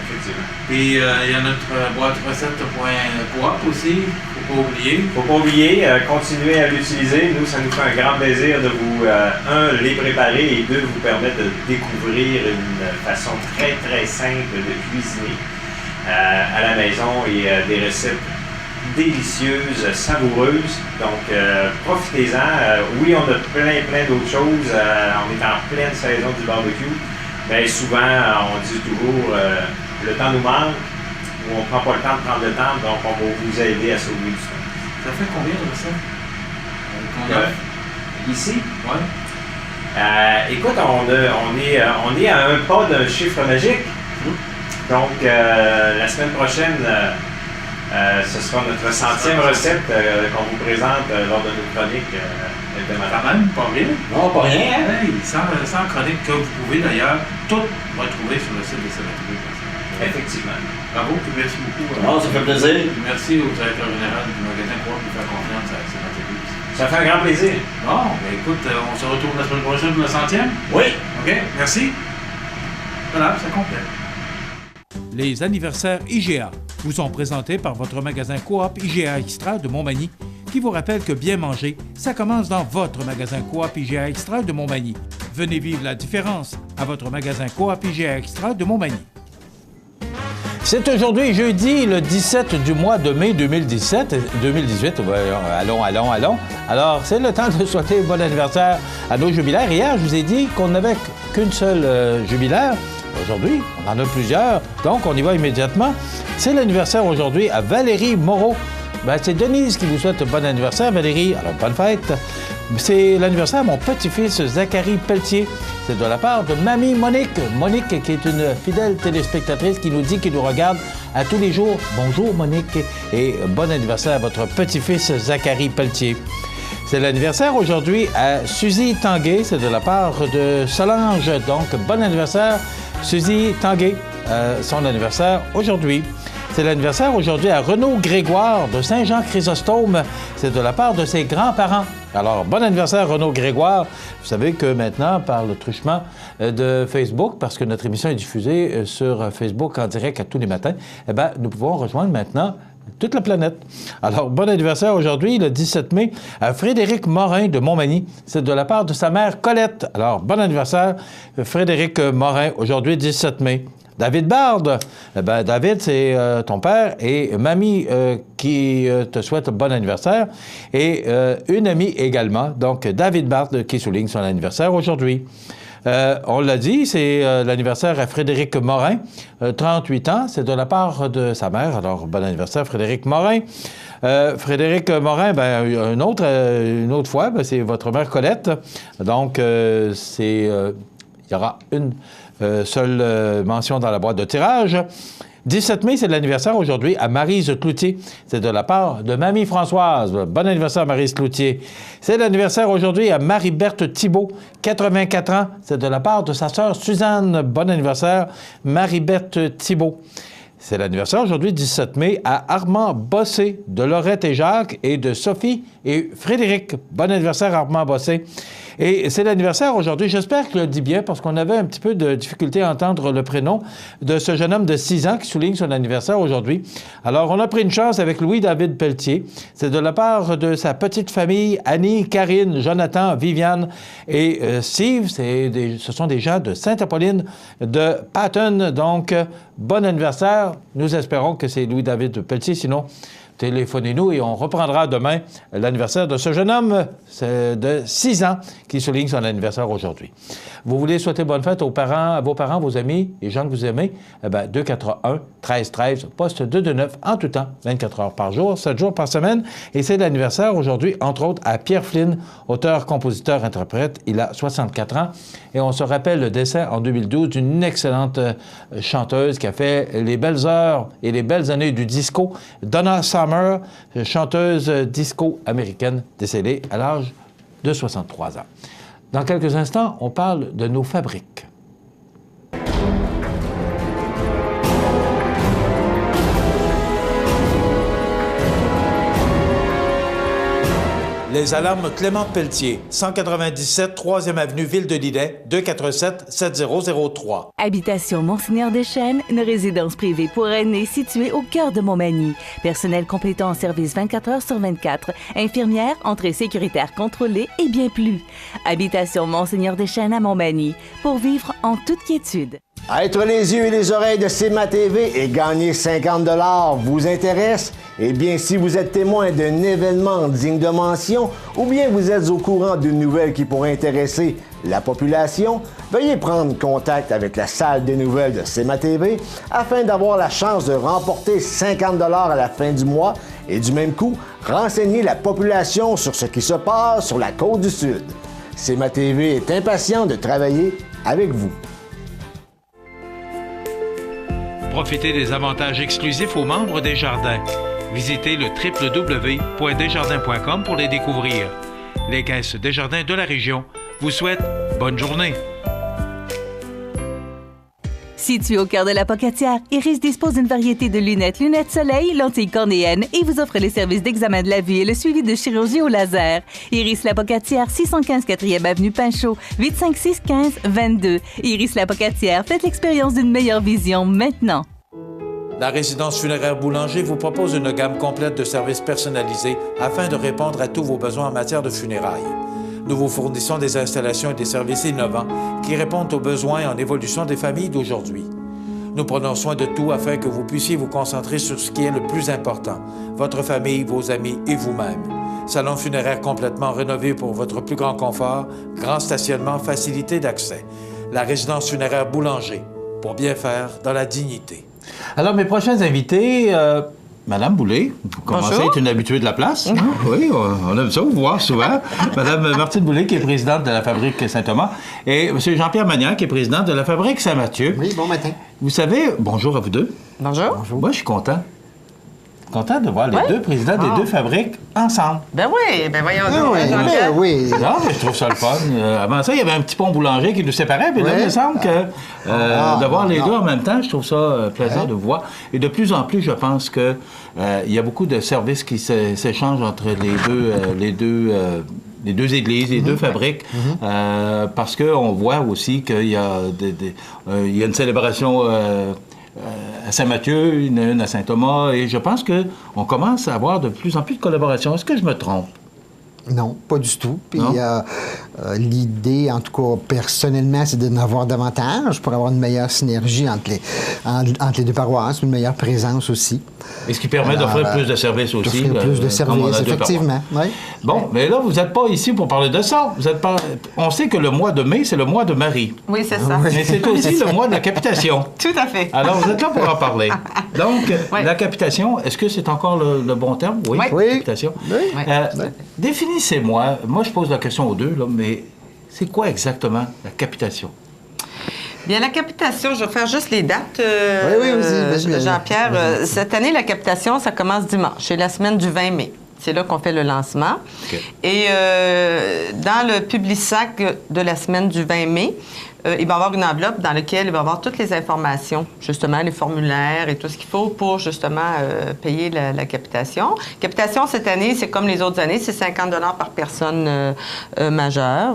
effectivement. Et il y a notre boîte recette.coop aussi, faut pas oublier. Faut pas oublier, continuez à l'utiliser. Nous, ça nous fait un grand plaisir de vous, les préparer et deux, vous permettre de découvrir une façon très, très simple de cuisiner à la maison et des recettes délicieuses, savoureuses. Donc, profitez-en. Oui, on a plein d'autres choses. On est en pleine saison du barbecue. Bien, souvent, on dit toujours le temps nous manque ou on ne prend pas le temps de prendre le temps, donc on va vous aider à sauver du temps. Ça fait combien de recettes? Ici? Oui. Écoute, on est à un pas d'un chiffre magique. Donc, la semaine prochaine, Ce sera notre 100e recette qu'on vous présente lors de nos chroniques hebdomadaires. Quand même, pas rien. Non, pas rien, hein? Hey, sans chronique que vous pouvez d'ailleurs tout retrouver sur le site de CMATV. Effectivement. Bravo, puis merci beaucoup. Non, ça fait plaisir. Merci au directeur général du magasin Coop de faire confiance à CMATV. Ça fait un grand plaisir. Bon, ben écoute, on se retrouve la semaine prochaine pour le 100e? Oui. OK, merci. Voilà, ça complète. Les anniversaires IGA vous sont présentés par votre magasin Coop IGA Extra de Montmagny, qui vous rappelle que bien manger, ça commence dans votre magasin Coop IGA Extra de Montmagny. Venez vivre la différence à votre magasin Coop IGA Extra de Montmagny. C'est aujourd'hui jeudi, le 17 du mois de mai 2018. Allons. Alors, c'est le temps de souhaiter bon anniversaire à nos jubilaires. Hier, je vous ai dit qu'on n'avait qu'une seule jubilaire. Aujourd'hui, on en a plusieurs, donc on y va immédiatement. C'est l'anniversaire aujourd'hui à Valérie Moreau. C'est Denise qui vous souhaite bon anniversaire, Valérie. Alors, bonne fête. C'est l'anniversaire à mon petit-fils Zachary Pelletier. C'est de la part de Mamie Monique. Monique, qui est une fidèle téléspectatrice qui nous dit qu'il nous regarde à tous les jours. Bonjour, Monique. Et bon anniversaire à votre petit-fils Zachary Pelletier. C'est l'anniversaire aujourd'hui à Suzy Tanguay. C'est de la part de Solange. Donc, bon anniversaire, Suzy Tanguay. Son anniversaire aujourd'hui. C'est l'anniversaire aujourd'hui à Renaud Grégoire de Saint-Jean-Chrysostome. C'est de la part de ses grands-parents. Alors, bon anniversaire, Renaud Grégoire. Vous savez que maintenant, par le truchement de Facebook, parce que notre émission est diffusée sur Facebook en direct à tous les matins, nous pouvons rejoindre maintenant toute la planète. Alors, bon anniversaire aujourd'hui, le 17 mai, à Frédéric Morin de Montmagny. C'est de la part de sa mère Colette. Alors, bon anniversaire, Frédéric Morin, aujourd'hui, 17 mai. David Bard, David, c'est ton père et mamie qui te souhaite bon anniversaire et une amie également, donc David Bard qui souligne son anniversaire aujourd'hui. On l'a dit, c'est l'anniversaire à Frédéric Morin, 38 ans, c'est de la part de sa mère, alors bon anniversaire Frédéric Morin. Frédéric Morin, une autre fois, c'est votre mère Colette, donc il y aura une seule mention dans la boîte de tirage. 17 mai, c'est l'anniversaire aujourd'hui à Maryse Cloutier. C'est de la part de Mamie Françoise. Bon anniversaire, Maryse Cloutier. C'est l'anniversaire aujourd'hui à Marie-Berthe Thibault, 84 ans. C'est de la part de sa sœur Suzanne. Bon anniversaire, Marie-Berthe Thibault. C'est l'anniversaire aujourd'hui, 17 mai, à Armand Bossé, de Laurette et Jacques, et de Sophie et Frédéric. Bon anniversaire, Armand Bossé. Et c'est l'anniversaire aujourd'hui, j'espère que je le dis bien, parce qu'on avait un petit peu de difficulté à entendre le prénom de ce jeune homme de 6 ans qui souligne son anniversaire aujourd'hui. Alors, on a pris une chance avec Louis-David Pelletier. C'est de la part de sa petite famille, Annie, Karine, Jonathan, Viviane et Steve. Ce sont des gens de Sainte-Apolline de Patton. Donc, bon anniversaire. Nous espérons que c'est Louis-David Pelletier, sinon téléphonez-nous et on reprendra demain l'anniversaire de ce jeune homme de 6 ans qui souligne son anniversaire aujourd'hui. Vous voulez souhaiter bonne fête aux parents, à vos parents, vos amis, les gens que vous aimez? 241-1313, poste 229, en tout temps, 24 heures par jour, 7 jours par semaine. Et c'est l'anniversaire aujourd'hui, entre autres, à Pierre Flynn, auteur, compositeur, interprète. Il a 64 ans. Et on se rappelle le décès en 2012 d'une excellente chanteuse qui a fait les belles heures et les belles années du disco, Donna Summer, chanteuse disco américaine, décédée à l'âge de 63 ans. Dans quelques instants, on parle de nos fabriques. Les alarmes Clément Pelletier, 197 3e avenue Ville de Lillet, 247-7003. Habitation Monseigneur Deschênes, une résidence privée pour aînés située au cœur de Montmagny. Personnel complétant en service 24 heures sur 24. Infirmière, entrée sécuritaire contrôlée et bien plus. Habitation Monseigneur Deschênes à Montmagny, pour vivre en toute quiétude. Être les yeux et les oreilles de CMA-TV et gagner 50 $ vous intéresse? Eh bien, si vous êtes témoin d'un événement digne de mention ou bien vous êtes au courant d'une nouvelle qui pourrait intéresser la population, veuillez prendre contact avec la salle des nouvelles de CMA-TV afin d'avoir la chance de remporter 50 $ à la fin du mois et du même coup, renseigner la population sur ce qui se passe sur la Côte-du-Sud. CMA-TV est impatient de travailler avec vous. Profitez des avantages exclusifs aux membres des Jardins. Visitez le www.desjardins.com pour les découvrir. Les caisses Desjardins de la région vous souhaitent bonne journée. Situé au cœur de la Pocatière, Iris dispose d'une variété de lunettes soleil, lentilles cornéennes et vous offre les services d'examen de la vue et le suivi de chirurgie au laser. Iris La Pocatière, 615 4e avenue Pinchot, 856 15 22. Iris La Pocatière, faites l'expérience d'une meilleure vision maintenant. La résidence funéraire Boulanger vous propose une gamme complète de services personnalisés afin de répondre à tous vos besoins en matière de funérailles. Nous vous fournissons des installations et des services innovants qui répondent aux besoins en évolution des familles d'aujourd'hui. Nous prenons soin de tout afin que vous puissiez vous concentrer sur ce qui est le plus important, votre famille, vos amis et vous-même. Salon funéraire complètement rénové pour votre plus grand confort, grand stationnement, facilité d'accès. La résidence funéraire Boulanger, pour bien faire dans la dignité. Alors, mes prochains invités, Madame Boulay, vous commencez à être une habituée de la place. Hein? Oui, on aime ça vous voir souvent. Madame Martine Boulay, qui est présidente de la Fabrique Saint-Thomas, et M. Jean-Pierre Magnan, qui est président de la Fabrique Saint-Mathieu. Oui, bon matin. Vous savez, bonjour à vous deux. Bonjour. Moi, je suis content. Content de voir les deux présidents des deux fabriques ensemble. Ben oui, ben voyons donc. Oui. Non, mais je trouve ça le fun. Avant ça, il y avait un petit pont boulanger qui nous séparait, puis là, il me semble que de voir les deux en même temps, je trouve ça plaisant de voir. Et de plus en plus, je pense que il y a beaucoup de services qui s'échangent entre les deux églises, les deux fabriques, parce qu'on voit aussi qu'il y a il y a une célébration à Saint-Mathieu, une à Saint-Thomas, et je pense qu'on commence à avoir de plus en plus de collaboration. Est-ce que je me trompe? Non, pas du tout. Puis l'idée, en tout cas personnellement, c'est d'en avoir davantage pour avoir une meilleure synergie entre les deux paroisses, une meilleure présence aussi. Et ce qui permet d'offrir plus de services aussi. Plus de services, effectivement. Oui. Bon, mais là, vous n'êtes pas ici pour parler de ça. On sait que le mois de mai, c'est le mois de Marie. Oui, c'est ça. Mais c'est aussi le mois de la capitation. Tout à fait. Alors, vous êtes là pour en parler. Donc, la capitation, est-ce que c'est encore le bon terme? Oui. Capitation. Oui. Définissez-moi, moi je pose la question aux deux, là, mais c'est quoi exactement la capitation? Bien, la capitation, je vais faire juste les dates. Vas-y. Jean-Pierre, cette année, la capitation, ça commence dimanche. C'est la semaine du 20 mai. C'est là qu'on fait le lancement. Okay. Et dans le Publisac de la semaine du 20 mai, il va y avoir une enveloppe dans laquelle il va y avoir toutes les informations, justement, les formulaires et tout ce qu'il faut pour, justement, payer la capitation. Capitation, cette année, c'est comme les autres années, c'est 50 $ par personne majeure,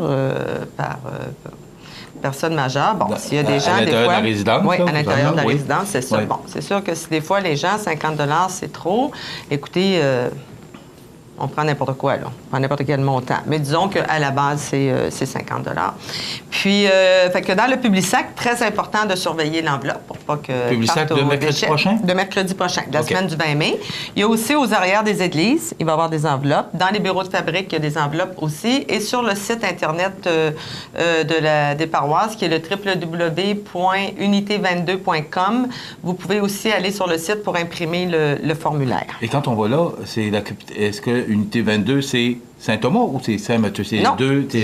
par personne majeure. Bon, s'il y a des gens, des fois... À l'intérieur de la résidence? Oui, à l'intérieur de la résidence, c'est ça. Oui. Bon, c'est sûr que si des fois, les gens, 50 $ c'est trop, écoutez... on prend n'importe quoi, là. On prend n'importe quel montant. Mais disons qu'à la base, c'est 50 $. Puis, fait que dans le Publisac, très important de surveiller l'enveloppe pour pas que... Publisac de mercredi prochain? De mercredi prochain, de la semaine du 20 mai. Il y a aussi aux arrières des églises, il va y avoir des enveloppes. Dans les bureaux de fabrique, il y a des enveloppes aussi. Et sur le site Internet des paroisses, qui est le www.unité22.com, vous pouvez aussi aller sur le site pour imprimer le formulaire. Et quand on va là, est-ce que Unité 22, c'est Saint-Thomas ou c'est Saint-Mathieu? C'est les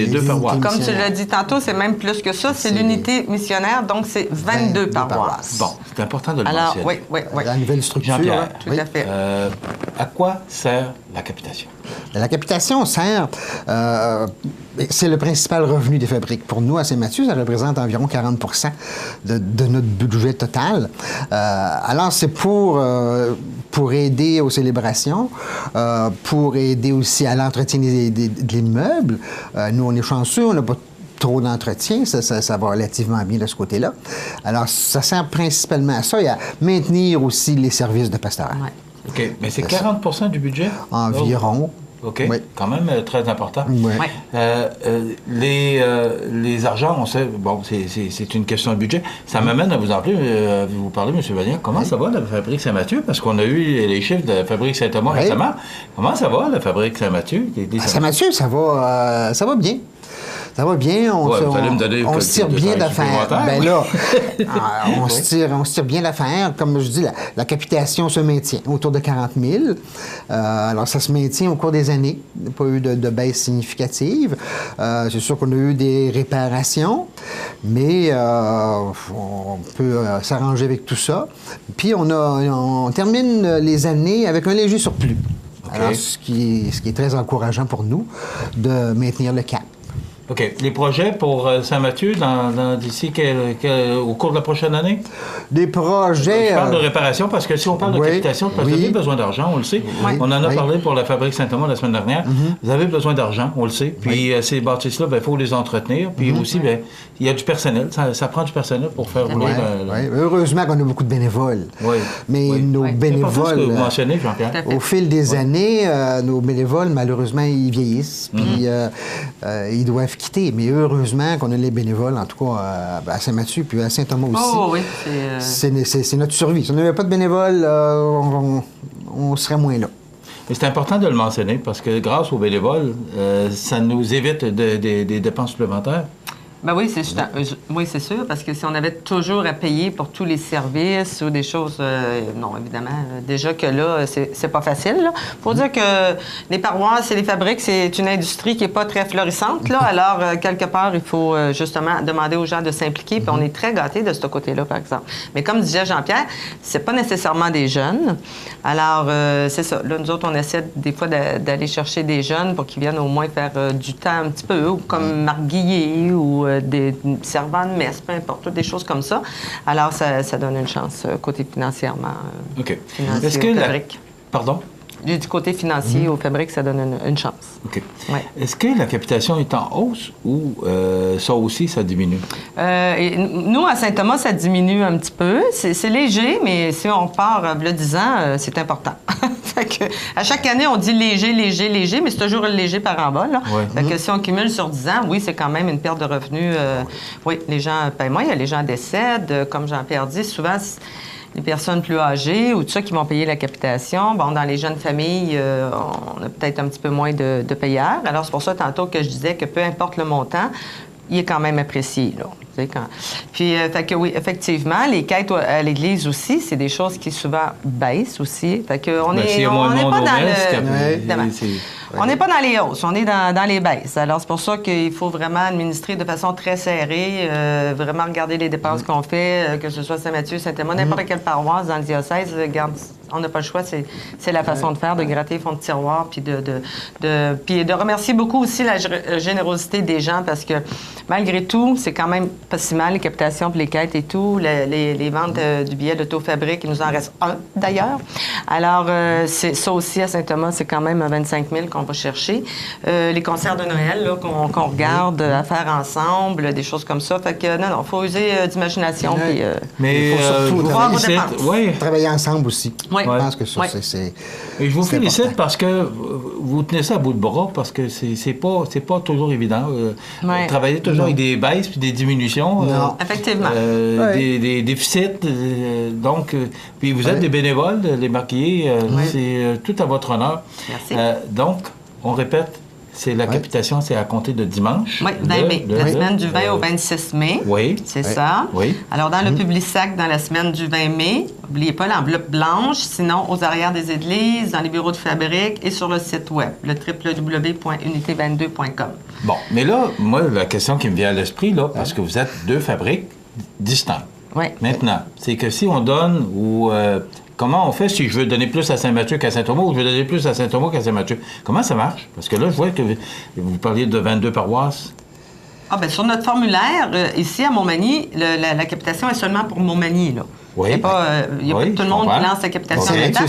deux paroisses. Comme tu l'as dit tantôt, c'est même plus que ça. C'est l'unité missionnaire, donc c'est 22 paroisses. Bon, c'est important de le mentionner. Oui. La nouvelle structure. Jean-Pierre, tout à fait. À quoi sert la capitation? La capitation sert... c'est le principal revenu des fabriques. Pour nous, à Saint-Mathieu, ça représente environ 40 % de notre budget total. Alors, c'est pour aider aux célébrations, pour aider aussi à l'entretien de l'immeuble. Nous, on est chanceux, on n'a pas trop d'entretien, ça va relativement bien de ce côté-là. Alors, ça sert principalement à ça et à maintenir aussi les services de pastorat. Ouais. OK, mais c'est 40 % du budget? Environ. OK, quand même très important. Oui. Les argents, on sait, bon, c'est une question de budget. Ça m'amène à vous parler, M. Magnan, comment ça va la Fabrique Saint-Mathieu? Parce qu'on a eu les chiffres de la Fabrique Saint-Thomas récemment. Comment ça va la Fabrique Saint-Mathieu? À Saint-Mathieu, ça va bien. Ça va bien, on se tire bien d'affaires. Ben là, on se tire bien d'affaires. Comme je dis, la capitation se maintient autour de 40 000. Alors, ça se maintient au cours des années. Il n'y a pas eu de baisse significative. C'est sûr qu'on a eu des réparations, mais on peut s'arranger avec tout ça. Puis, on termine les années avec un léger surplus. Okay. Alors, ce qui est très encourageant pour nous de maintenir le cap. OK. Les projets pour Saint-Mathieu d'ici au cours de la prochaine année? Des projets... Je parle de réparation parce que si on parle de capitation, parce que vous avez besoin d'argent, on le sait. Oui. On en a parlé pour la fabrique Saint-Thomas la semaine dernière. Vous avez besoin d'argent, on le sait. Puis ces bâtisses-là, il faut les entretenir. Puis aussi, il y a du personnel. Ça prend du personnel pour faire rouler. Heureusement qu'on a beaucoup de bénévoles. Mais nos bénévoles... C'est ce que vous mentionnez, Jean-Pierre. Au fil des années, nos bénévoles, malheureusement, ils vieillissent. Puis ils doivent quitter. Mais heureusement qu'on a les bénévoles, en tout cas à Saint-Mathieu, puis à Saint-Thomas aussi. Oh oui, c'est notre survie. Si on n'avait pas de bénévoles, on serait moins là. Et c'est important de le mentionner parce que grâce aux bénévoles, ça nous évite des dépenses supplémentaires. Ben oui, c'est sûr, parce que si on avait toujours à payer pour tous les services ou des choses, non, évidemment, déjà que là, c'est pas facile. Il faut dire que les paroisses et les fabriques, c'est une industrie qui n'est pas très florissante, là. Alors, quelque part, il faut justement demander aux gens de s'impliquer, puis on est très gâtés de ce côté-là, par exemple. Mais comme disait Jean-Pierre, c'est pas nécessairement des jeunes. Alors, c'est ça. Là, nous autres, on essaie des fois d'aller chercher des jeunes pour qu'ils viennent au moins faire du temps un petit peu, ou comme Marc Guillet, ou des servants de messe, peu importe, des choses comme ça. Alors, ça donne une chance côté financièrement. OK. Est-ce que Pardon? Du côté financier aux fabriques, ça donne une chance. OK. Ouais. Est-ce que la capitation est en hausse ou ça aussi, ça diminue? Nous, à Saint-Thomas, ça diminue un petit peu. C'est léger, mais si on part le 10 ans, c'est important. Fait que, à chaque année, on dit léger, mais c'est toujours léger par en bas. Là. Ouais. Fait que si on cumule sur 10 ans, oui, c'est quand même une perte de revenus. Oui, les gens payent moins, les gens décèdent. Comme Jean-Pierre dit, souvent, les personnes plus âgées ou tout ça qui vont payer la capitation. Bon, dans les jeunes familles, on a peut-être un petit peu moins de payeurs. Alors, c'est pour ça, tantôt, que je disais que peu importe le montant, il est quand même apprécié, là. Puis, fait que oui, effectivement, les quêtes à l'Église aussi, c'est des choses qui souvent baissent aussi. Fait que on n'est pas dans on n'est pas dans les hausses, on est dans les baisses. Alors, c'est pour ça qu'il faut vraiment administrer de façon très serrée, vraiment regarder les dépenses qu'on fait, que ce soit Saint-Mathieu, Saint-Thomas, n'importe quelle paroisse dans le diocèse, regarde, on n'a pas le choix, c'est la façon de faire, de gratter les fonds de tiroir, puis de remercier beaucoup aussi la générosité des gens, parce que malgré tout, c'est quand même pas si mal, les captations puis les quêtes et tout, les ventes du billet d'auto-fabrique, il nous en reste un d'ailleurs. Alors, ça aussi à Saint-Thomas, c'est quand même 25 000 qu'on va chercher. Les concerts de Noël là, qu'on regarde à faire ensemble, des choses comme ça. Fait que non, il faut user d'imagination. Mais il faut surtout travailler ensemble aussi. Oui. Je pense que ça, c'est Et je vous félicite important. Parce que vous tenez ça à bout de bras, parce que c'est pas toujours évident. Travailler toujours avec des baisses puis des diminutions. Non. Effectivement. Des déficits. Donc, puis vous êtes des bénévoles, les maquillés. C'est tout à votre honneur. Merci. Donc, on répète, c'est la capitation, c'est à compter de dimanche. Oui, 20 mai. La semaine du 20 au 26 mai. Oui. C'est ça. Oui. Alors, dans le Publisac, dans la semaine du 20 mai, n'oubliez pas l'enveloppe blanche, sinon aux arrières des églises, dans les bureaux de fabrique et sur le site web, le www.unité22.com. Bon, mais là, moi, la question qui me vient à l'esprit, là, parce que vous êtes deux fabriques distinctes. Oui. Maintenant, c'est que si on donne ou... comment on fait si je veux donner plus à Saint-Mathieu qu'à Saint-Thomas ou je veux donner plus à Saint-Thomas qu'à Saint-Mathieu? Comment ça marche? Parce que là, je vois que vous parliez de 22 paroisses. Ah, bien, sur notre formulaire, ici, à Montmagny, la capitation est seulement pour Montmagny, là. Oui. Il n'y a pas tout le monde qui lance la capitation en même temps.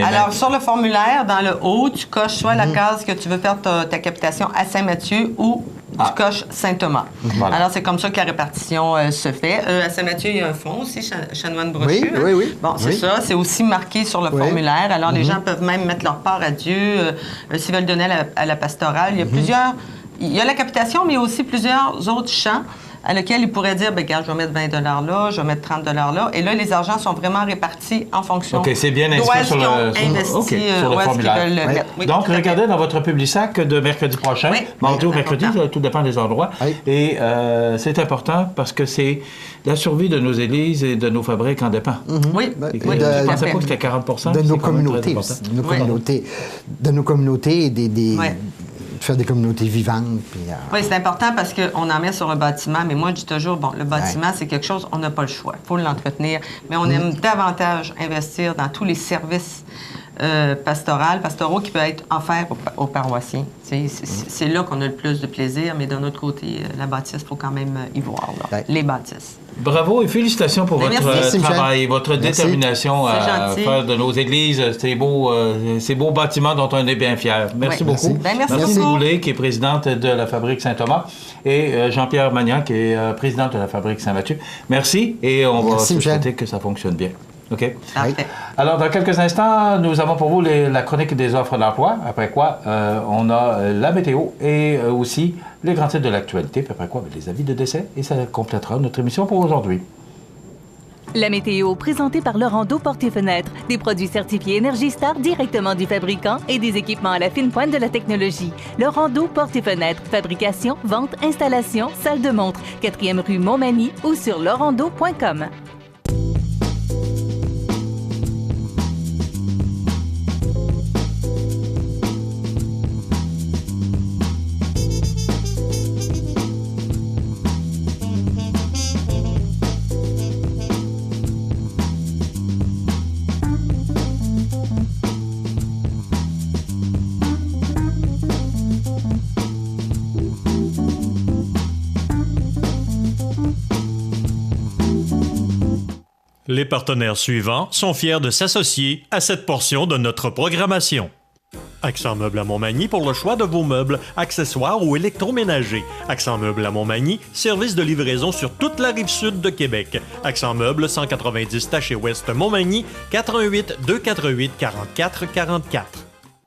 Alors, sur le formulaire, dans le haut, tu coches soit la case que tu veux faire ta capitation à Saint-Mathieu ou tu coches Saint-Thomas. Voilà. Alors, c'est comme ça que la répartition se fait. À Saint-Mathieu, il y a un fonds aussi, chanoine brochu. Oui. Bon, c'est ça. C'est aussi marqué sur le formulaire. Alors, les gens peuvent même mettre leur part à Dieu s'ils veulent donner à la pastorale. Il y a plusieurs... Il y a la capitation, mais il y a aussi plusieurs autres chants à lequel il pourrait dire, bien, regarde, je vais mettre 20 là, je vais mettre 30 là. Et là, les argents sont vraiment répartis en fonction OK, c'est bien inscrit sur le formulaire. Oui. Donc, regardez dans votre Publisac de mercredi prochain, mardi ou mercredi, tout dépend des endroits. Oui. Et c'est important parce que c'est la survie de nos églises et de nos fabriques en dépend. Oui. Je pensais pas que c'était 40 de nos communautés aussi. De nos communautés et faire des communautés vivantes. Puis, oui, c'est important parce qu'on en met sur un bâtiment, mais moi, je dis toujours, bon, le bâtiment, c'est quelque chose, on n'a pas le choix. Il faut l'entretenir, mais on aime davantage investir dans tous les services pastoraux qui peuvent être offerts aux paroissiens. C'est là qu'on a le plus de plaisir, mais d'un autre côté, la bâtisse, il faut quand même y voir, les bâtisses. Bravo et félicitations pour votre travail, votre détermination à faire de nos églises ces beaux bâtiments dont on est bien fiers. Merci beaucoup. Merci Boulay, qui est présidente de la Fabrique Saint-Thomas, et Jean-Pierre Magnan, qui est président de la Fabrique Saint-Mathieu. Merci et on va souhaiter que ça fonctionne bien. OK? Parfait. Alors, dans quelques instants, nous avons pour vous la chronique des offres d'emploi, après quoi on a la météo et aussi les grands titres de l'actualité, puis après quoi les avis de décès, et ça complétera notre émission pour aujourd'hui. La météo, présentée par Laurando Portes et Fenêtres. Des produits certifiés Énergie Star directement du fabricant et des équipements à la fine pointe de la technologie. Laurando Portes et Fenêtres. Fabrication, vente, installation, salle de montre. 4e rue Montmagny ou sur laurando.com. Les partenaires suivants sont fiers de s'associer à cette portion de notre programmation. Accent Meubles à Montmagny pour le choix de vos meubles, accessoires ou électroménagers. Accent Meubles à Montmagny, service de livraison sur toute la rive sud de Québec. Accent Meubles, 190 Taché Ouest Montmagny, 88 248 44 44.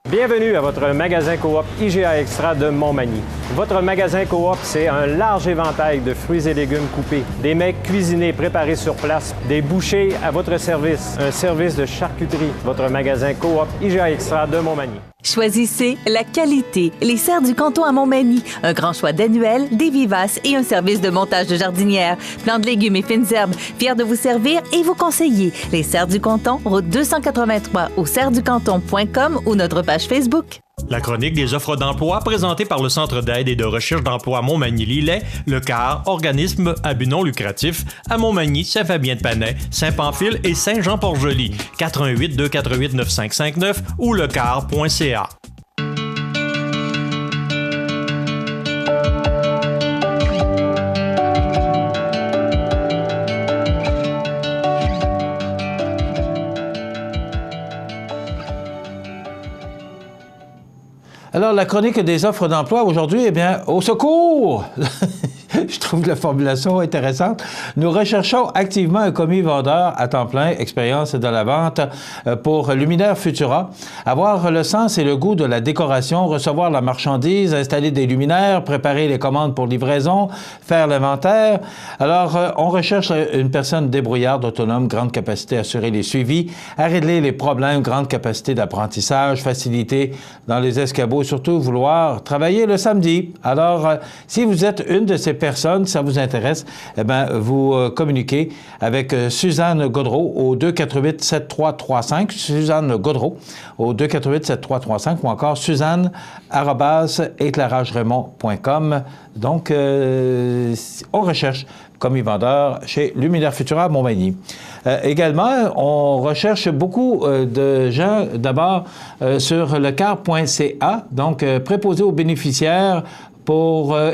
Bienvenue à votre magasin coop IGA Extra de Montmagny. Votre magasin coop, c'est un large éventail de fruits et légumes coupés, des mets cuisinés préparés sur place, des bouchées à votre service, un service de charcuterie. Votre magasin coop IGA Extra de Montmagny. Choisissez la qualité. Les Serres du Canton à Montmagny. Un grand choix d'annuels, des vivaces et un service de montage de jardinière. Plants de légumes et fines herbes. Fiers de vous servir et vous conseiller. Les Serres du Canton, route 283 au serresducanton.com ou notre page Facebook. La chronique des offres d'emploi présentée par le Centre d'aide et de recherche d'emploi Montmagny-Lillet, le CAR, organisme à but non lucratif, à Montmagny, Saint-Fabien-de-Panay, Saint-Pamphile et Saint-Jean-Port-Joli. 88 248 9559 ou lecar.ca. Alors, la chronique des offres d'emploi aujourd'hui, eh bien, au secours! Je trouve la formulation intéressante. Nous recherchons activement un commis vendeur à temps plein, expérience dans la vente pour Luminaire Futura. Avoir le sens et le goût de la décoration, recevoir la marchandise, installer des luminaires, préparer les commandes pour livraison, faire l'inventaire. Alors, on recherche une personne débrouillarde, autonome, grande capacité à assurer les suivis, à régler les problèmes, grande capacité d'apprentissage, facilité dans les escabeaux, surtout vouloir travailler le samedi. Alors, si vous êtes une de ces personnes, si ça vous intéresse, eh bien, vous communiquez avec Suzanne Gaudreau au 248-7335, Suzanne Gaudreau au 248-7335 ou encore suzanne@éclairageremont.com. Donc, on recherche commis vendeur chez Luminaire Futura à Montmagny. Également, on recherche beaucoup de gens, d'abord, sur lecar.ca, donc préposé aux bénéficiaires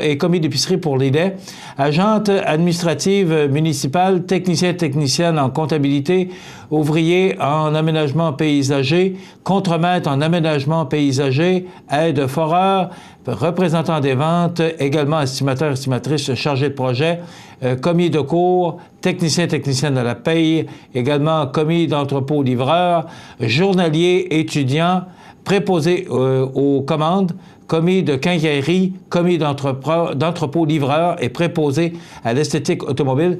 et commis d'épicerie pour les laits, agente administrative municipale, technicienne en comptabilité, ouvrier en aménagement paysager, contremaître en aménagement paysager, aide foreur, représentant des ventes, également estimatrice chargé de projet, commis de cours, technicienne à la paye, également commis d'entrepôt livreur, journalier étudiant, préposé aux commandes, commis de quincaillerie, commis d'entrepôt livreur et préposé à l'esthétique automobile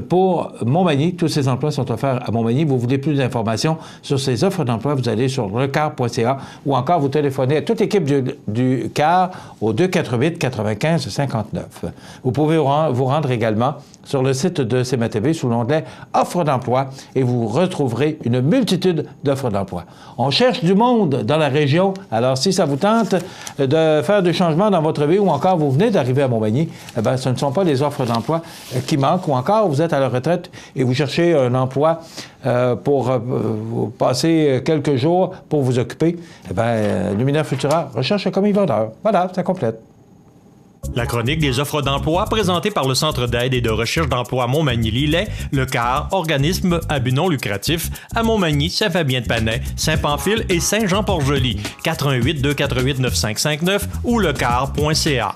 pour Montmagny. Tous ces emplois sont offerts à Montmagny. Vous voulez plus d'informations sur ces offres d'emploi, vous allez sur lecar.ca ou encore vous téléphonez à toute l'équipe du CAR au 248-95-59. Vous pouvez vous rendre également sur le site de CMA-TV sous l'onglet « Offres d'emploi » et vous retrouverez une multitude d'offres d'emploi. On cherche du monde dans la région, alors si ça vous tente de faire du changement dans votre vie ou encore vous venez d'arriver à Montmagny, eh bien, ce ne sont pas les offres d'emploi qui manquent ou encore vous êtes à la retraite et vous cherchez un emploi pour passer quelques jours pour vous occuper, eh bien, Luminaire Futura recherche un commis vendeur. Voilà, ça complète. La chronique des offres d'emploi présentée par le Centre d'aide et de recherche d'emploi Montmagny-Lillet, le CAR, organisme à but non lucratif, à Montmagny, Saint-Fabien-de-Panay, Saint-Pamphile et Saint-Jean-Port-Joli, 418-248-9559 ou lecar.ca.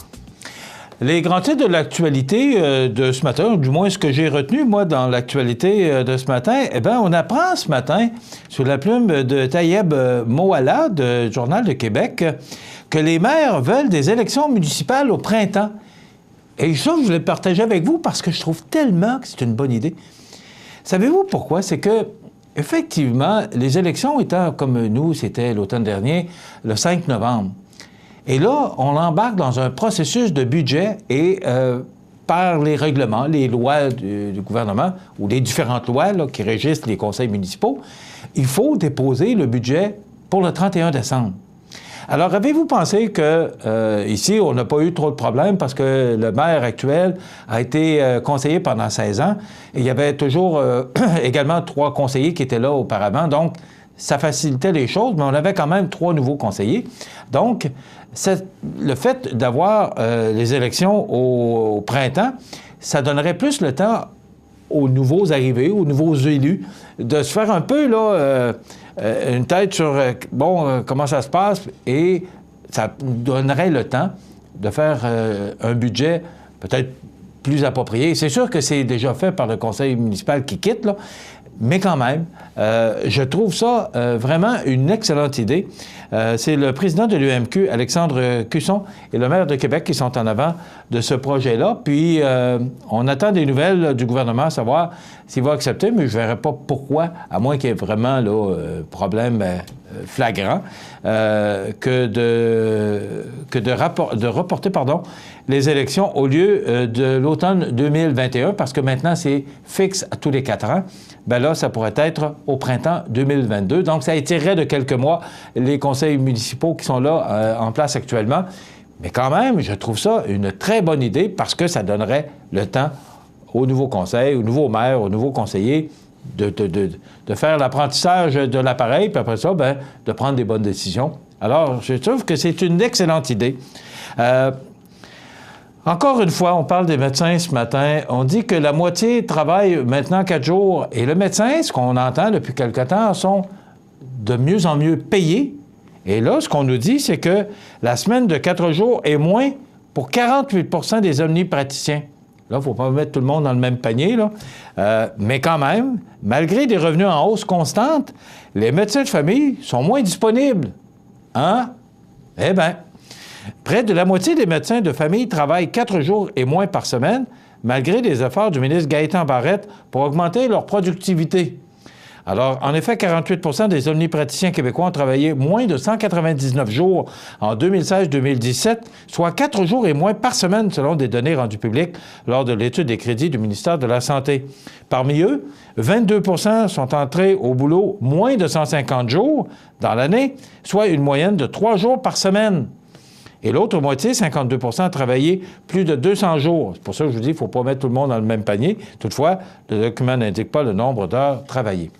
Les grands titres de l'actualité de ce matin, du moins ce que j'ai retenu, moi, dans l'actualité de ce matin, eh bien, on apprend ce matin, sous la plume de Tayeb Moala, du Journal de Québec, que les maires veulent des élections municipales au printemps. Et ça, je voulais le partager avec vous parce que je trouve tellement que c'est une bonne idée. Savez-vous pourquoi? C'est que, effectivement, les élections étant comme nous, c'était l'automne dernier, le 5 novembre. Et là, on embarque dans un processus de budget et par les règlements, les lois du gouvernement ou les différentes lois là, qui régissent les conseils municipaux, il faut déposer le budget pour le 31 décembre. Alors, avez-vous pensé que ici, on n'a pas eu trop de problèmes parce que le maire actuel a été conseiller pendant 16 ans et il y avait toujours également 3 conseillers qui étaient là auparavant, donc ça facilitait les choses, mais on avait quand même 3 nouveaux conseillers. Donc, le fait d'avoir les élections au printemps, ça donnerait plus le temps aux nouveaux arrivés, aux nouveaux élus, de se faire un peu, là, une tête sur, comment ça se passe, et ça donnerait le temps de faire un budget peut-être plus approprié. C'est sûr que c'est déjà fait par le conseil municipal qui quitte, là, mais quand même, je trouve ça vraiment une excellente idée. C'est le président de l'UMQ, Alexandre Cusson, et le maire de Québec qui sont en avant de ce projet-là. Puis, on attend des nouvelles du gouvernement, à savoir s'il va accepter, mais je ne verrai pas pourquoi, à moins qu'il y ait vraiment là, problème flagrant, que de reporter les élections au lieu de l'automne 2021, parce que maintenant, c'est fixe à tous les 4 ans. Bien là, ça pourrait être au printemps 2022. Donc, ça étirerait de quelques mois les conseils municipaux qui sont là en place actuellement. Mais quand même, je trouve ça une très bonne idée parce que ça donnerait le temps aux nouveaux conseils, aux nouveaux maires, aux nouveaux conseillers de faire l'apprentissage de l'appareil, puis après ça, bien, de prendre des bonnes décisions. Alors, je trouve que c'est une excellente idée. Encore une fois, on parle des médecins ce matin. On dit que la moitié travaille maintenant 4 jours. Et le médecin, ce qu'on entend depuis quelque temps, sont de mieux en mieux payés. Et là, ce qu'on nous dit, c'est que la semaine de 4 jours est moins pour 48 des omnipraticiens. Là, il ne faut pas mettre tout le monde dans le même panier, là. Mais quand même, malgré des revenus en hausse constante, les médecins de famille sont moins disponibles. Hein? Eh bien, près de la moitié des médecins de famille travaillent 4 jours et moins par semaine, malgré les efforts du ministre Gaétan Barrette pour augmenter leur productivité. Alors, en effet, 48 des omnipraticiens québécois ont travaillé moins de 199 jours en 2016-2017, soit 4 jours et moins par semaine, selon des données rendues publiques lors de l'étude des crédits du ministère de la Santé. Parmi eux, 22 sont entrés au boulot moins de 150 jours dans l'année, soit une moyenne de 3 jours par semaine. Et l'autre moitié, 52 ont travaillé plus de 200 jours. C'est pour ça que je vous dis qu'il ne faut pas mettre tout le monde dans le même panier. Toutefois, le document n'indique pas le nombre d'heures travaillées.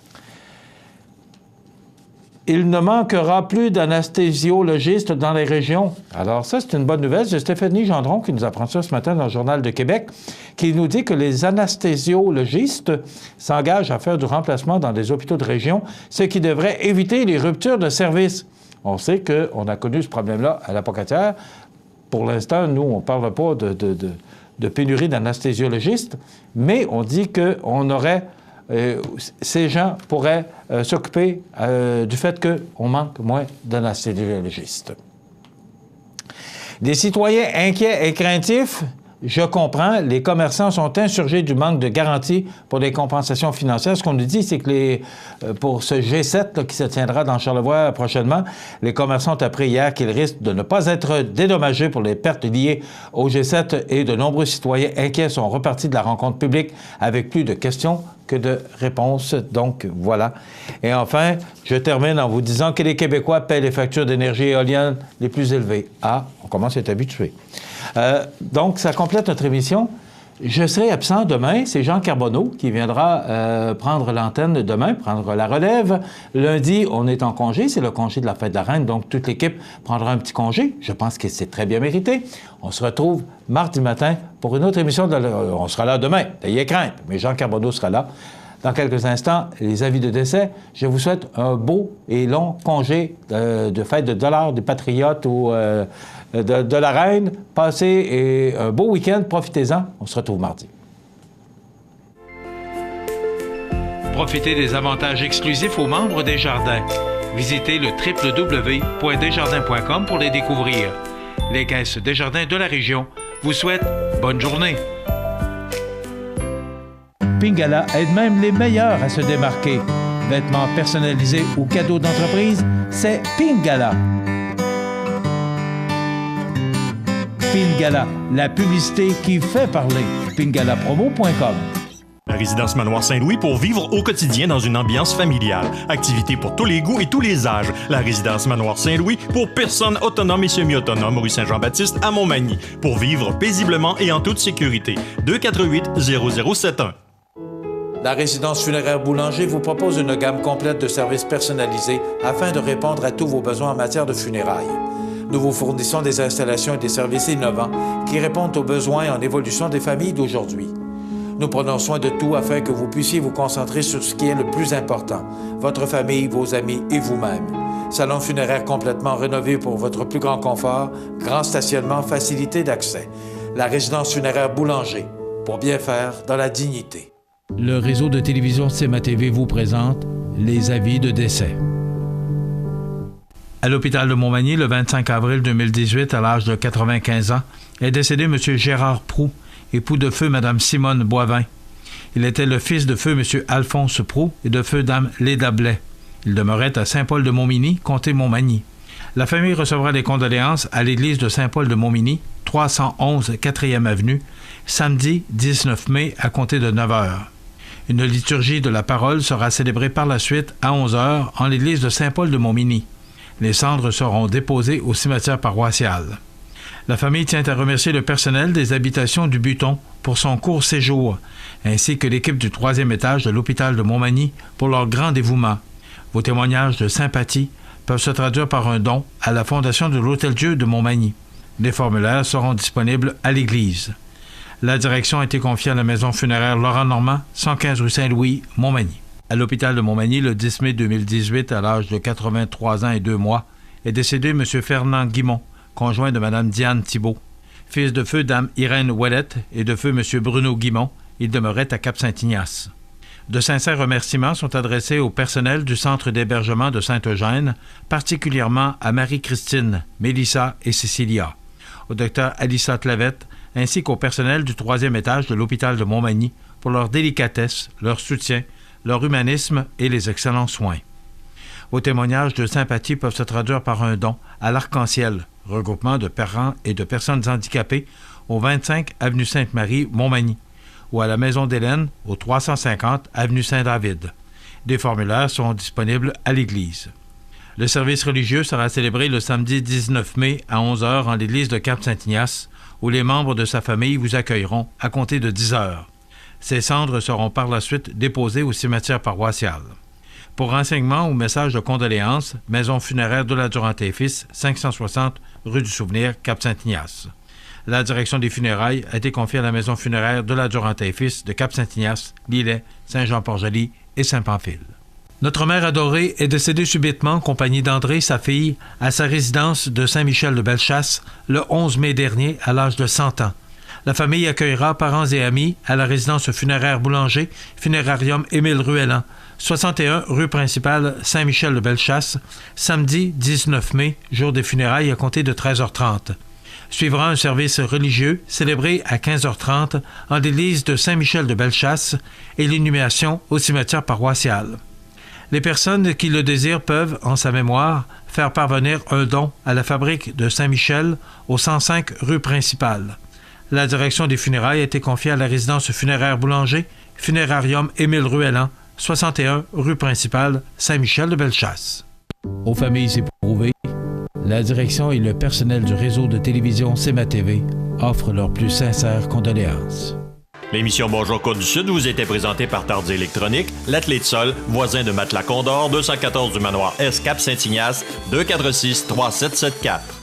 Il ne manquera plus d'anesthésiologistes dans les régions. Alors ça, c'est une bonne nouvelle. C'est Stéphanie Gendron qui nous apprend ça ce matin dans le Journal de Québec, qui nous dit que les anesthésiologistes s'engagent à faire du remplacement dans des hôpitaux de région, ce qui devrait éviter les ruptures de service. On sait qu'on a connu ce problème-là à la Pocatière. Pour l'instant, nous, on ne parle pas de pénurie d'anesthésiologistes, mais on dit qu'on aurait... ces gens pourraient s'occuper du fait qu'on manque moins d'anesthésiologistes. Des citoyens inquiets et craintifs? Je comprends, les commerçants sont insurgés du manque de garantie pour les compensations financières. Ce qu'on nous dit, c'est que pour ce G7 là, qui se tiendra dans Charlevoix prochainement, les commerçants ont appris hier qu'ils risquent de ne pas être dédommagés pour les pertes liées au G7 et de nombreux citoyens inquiets sont repartis de la rencontre publique avec plus de questions que de réponses. Donc, voilà. Et enfin, je termine en vous disant que les Québécois paient les factures d'énergie éolienne les plus élevées. Ah, on commence à être habitué. Donc, ça complète notre émission. Je serai absent demain. C'est Jean Carbonneau qui viendra prendre l'antenne demain, prendre la relève. Lundi, on est en congé. C'est le congé de la fête de la Reine. Donc, toute l'équipe prendra un petit congé. Je pense que c'est très bien mérité. On se retrouve mardi matin pour une autre émission. On sera là demain. N'ayez crainte. Mais Jean Carbonneau sera là. Dans quelques instants, les avis de décès. Je vous souhaite un beau et long congé de fête de dollars, des Patriotes ou de la Reine. Passez un beau week-end. Profitez-en. On se retrouve mardi. Profitez des avantages exclusifs aux membres des Jardins. Visitez le www.desjardins.com pour les découvrir. Les caisses Desjardins de la région vous souhaitent bonne journée. Pingala aide même les meilleurs à se démarquer. Vêtements personnalisés ou cadeaux d'entreprise, c'est Pingala. Pingala, la publicité qui fait parler. pingalapromo.com. La résidence Manoir Saint-Louis pour vivre au quotidien dans une ambiance familiale. Activités pour tous les goûts et tous les âges. La résidence Manoir Saint-Louis pour personnes autonomes et semi-autonomes, rue Saint-Jean-Baptiste à Montmagny. Pour vivre paisiblement et en toute sécurité. 248-0071. La résidence funéraire Boulanger vous propose une gamme complète de services personnalisés afin de répondre à tous vos besoins en matière de funérailles. Nous vous fournissons des installations et des services innovants qui répondent aux besoins en évolution des familles d'aujourd'hui. Nous prenons soin de tout afin que vous puissiez vous concentrer sur ce qui est le plus important, votre famille, vos amis et vous-même. Salon funéraire complètement rénové pour votre plus grand confort, grand stationnement, facilité d'accès. La résidence funéraire Boulanger, pour bien faire dans la dignité. Le réseau de télévision CMA-TV vous présente les avis de décès. À l'hôpital de Montmagny, le 25 avril 2018, à l'âge de 95 ans, est décédé M. Gérard Proux, époux de feu Mme Simone Boivin. Il était le fils de feu M. Alphonse Proux et de feu Dame Léda Blais. Il demeurait à Saint-Paul-de-Montmagny, comté Montmagny. La famille recevra les condoléances à l'église de Saint-Paul-de-Montmagny, 311 4e avenue, samedi 19 mai à compter de 9 h. Une liturgie de la parole sera célébrée par la suite à 11 h en l'église de Saint-Paul-de-Montmagny. Les cendres seront déposées au cimetière paroissial. La famille tient à remercier le personnel des habitations du Buton pour son court séjour, ainsi que l'équipe du 3e étage de l'hôpital de Montmagny pour leur grand dévouement. Vos témoignages de sympathie peuvent se traduire par un don à la Fondation de l'Hôtel-Dieu de Montmagny. Les formulaires seront disponibles à l'église. La direction a été confiée à la maison funéraire Laurent Normand, 115 rue Saint-Louis, Montmagny. À l'hôpital de Montmagny, le 10 mai 2018, à l'âge de 83 ans et 2 mois, est décédé M. Fernand Guimont, conjoint de Mme Diane Thibault. Fils de feu Dame Irène Ouellette et de feu M. Bruno Guimont, il demeurait à Cap-Saint-Ignace. De sincères remerciements sont adressés au personnel du centre d'hébergement de Saint-Eugène, particulièrement à Marie-Christine, Mélissa et Cécilia, au docteur Alissa Clavette, ainsi qu'au personnel du 3e étage de l'hôpital de Montmagny pour leur délicatesse, leur soutien, leur humanisme et les excellents soins. Vos témoignages de sympathie peuvent se traduire par un don à l'Arc-en-Ciel, regroupement de parents et de personnes handicapées, au 25 avenue Sainte-Marie, Montmagny, ou à la Maison d'Hélène, au 350 avenue Saint-David. Des formulaires seront disponibles à l'église. Le service religieux sera célébré le samedi 19 mai à 11 h en l'église de Cap-Saint-Ignace, où les membres de sa famille vous accueilleront à compter de 10 h. Ces cendres seront par la suite déposées au cimetière paroissial. Pour renseignements ou messages de condoléances, Maison funéraire de la Durante et Fils, 560 rue du Souvenir, Cap-Saint-Ignace. La direction des funérailles a été confiée à la Maison funéraire de la Durante et Fils de Cap-Saint-Ignace, Lillet, Saint-Jean-Port-Joli et Saint-Pamphile. Notre mère adorée est décédée subitement en compagnie d'André, sa fille, à sa résidence de Saint-Michel-de-Bellechasse le 11 mai dernier à l'âge de 100 ans. La famille accueillera parents et amis à la résidence funéraire Boulanger, Funérarium Émile Ruellan, 61 rue principale Saint-Michel-de-Bellechasse, samedi 19 mai, jour des funérailles à compter de 13 h 30. Suivra un service religieux célébré à 15h30 en l'église de Saint-Michel de Bellechasse et l'inhumation au cimetière paroissial. Les personnes qui le désirent peuvent, en sa mémoire, faire parvenir un don à la fabrique de Saint-Michel au 105 rue principale. La direction des funérailles a été confiée à la résidence funéraire Boulanger, Funérarium Émile Ruellan, 61 rue principale, Saint-Michel de Bellechasse. Aux familles éprouvées, la direction et le personnel du réseau de télévision CMA-TV offrent leurs plus sincères condoléances. L'émission Bonjour Côte-du-Sud vous était présentée par Tardy Électronique, l'atelier de sol, voisin de Matelas Condor, 214 du manoir S, Cap Saint-Ignace, 246-3774.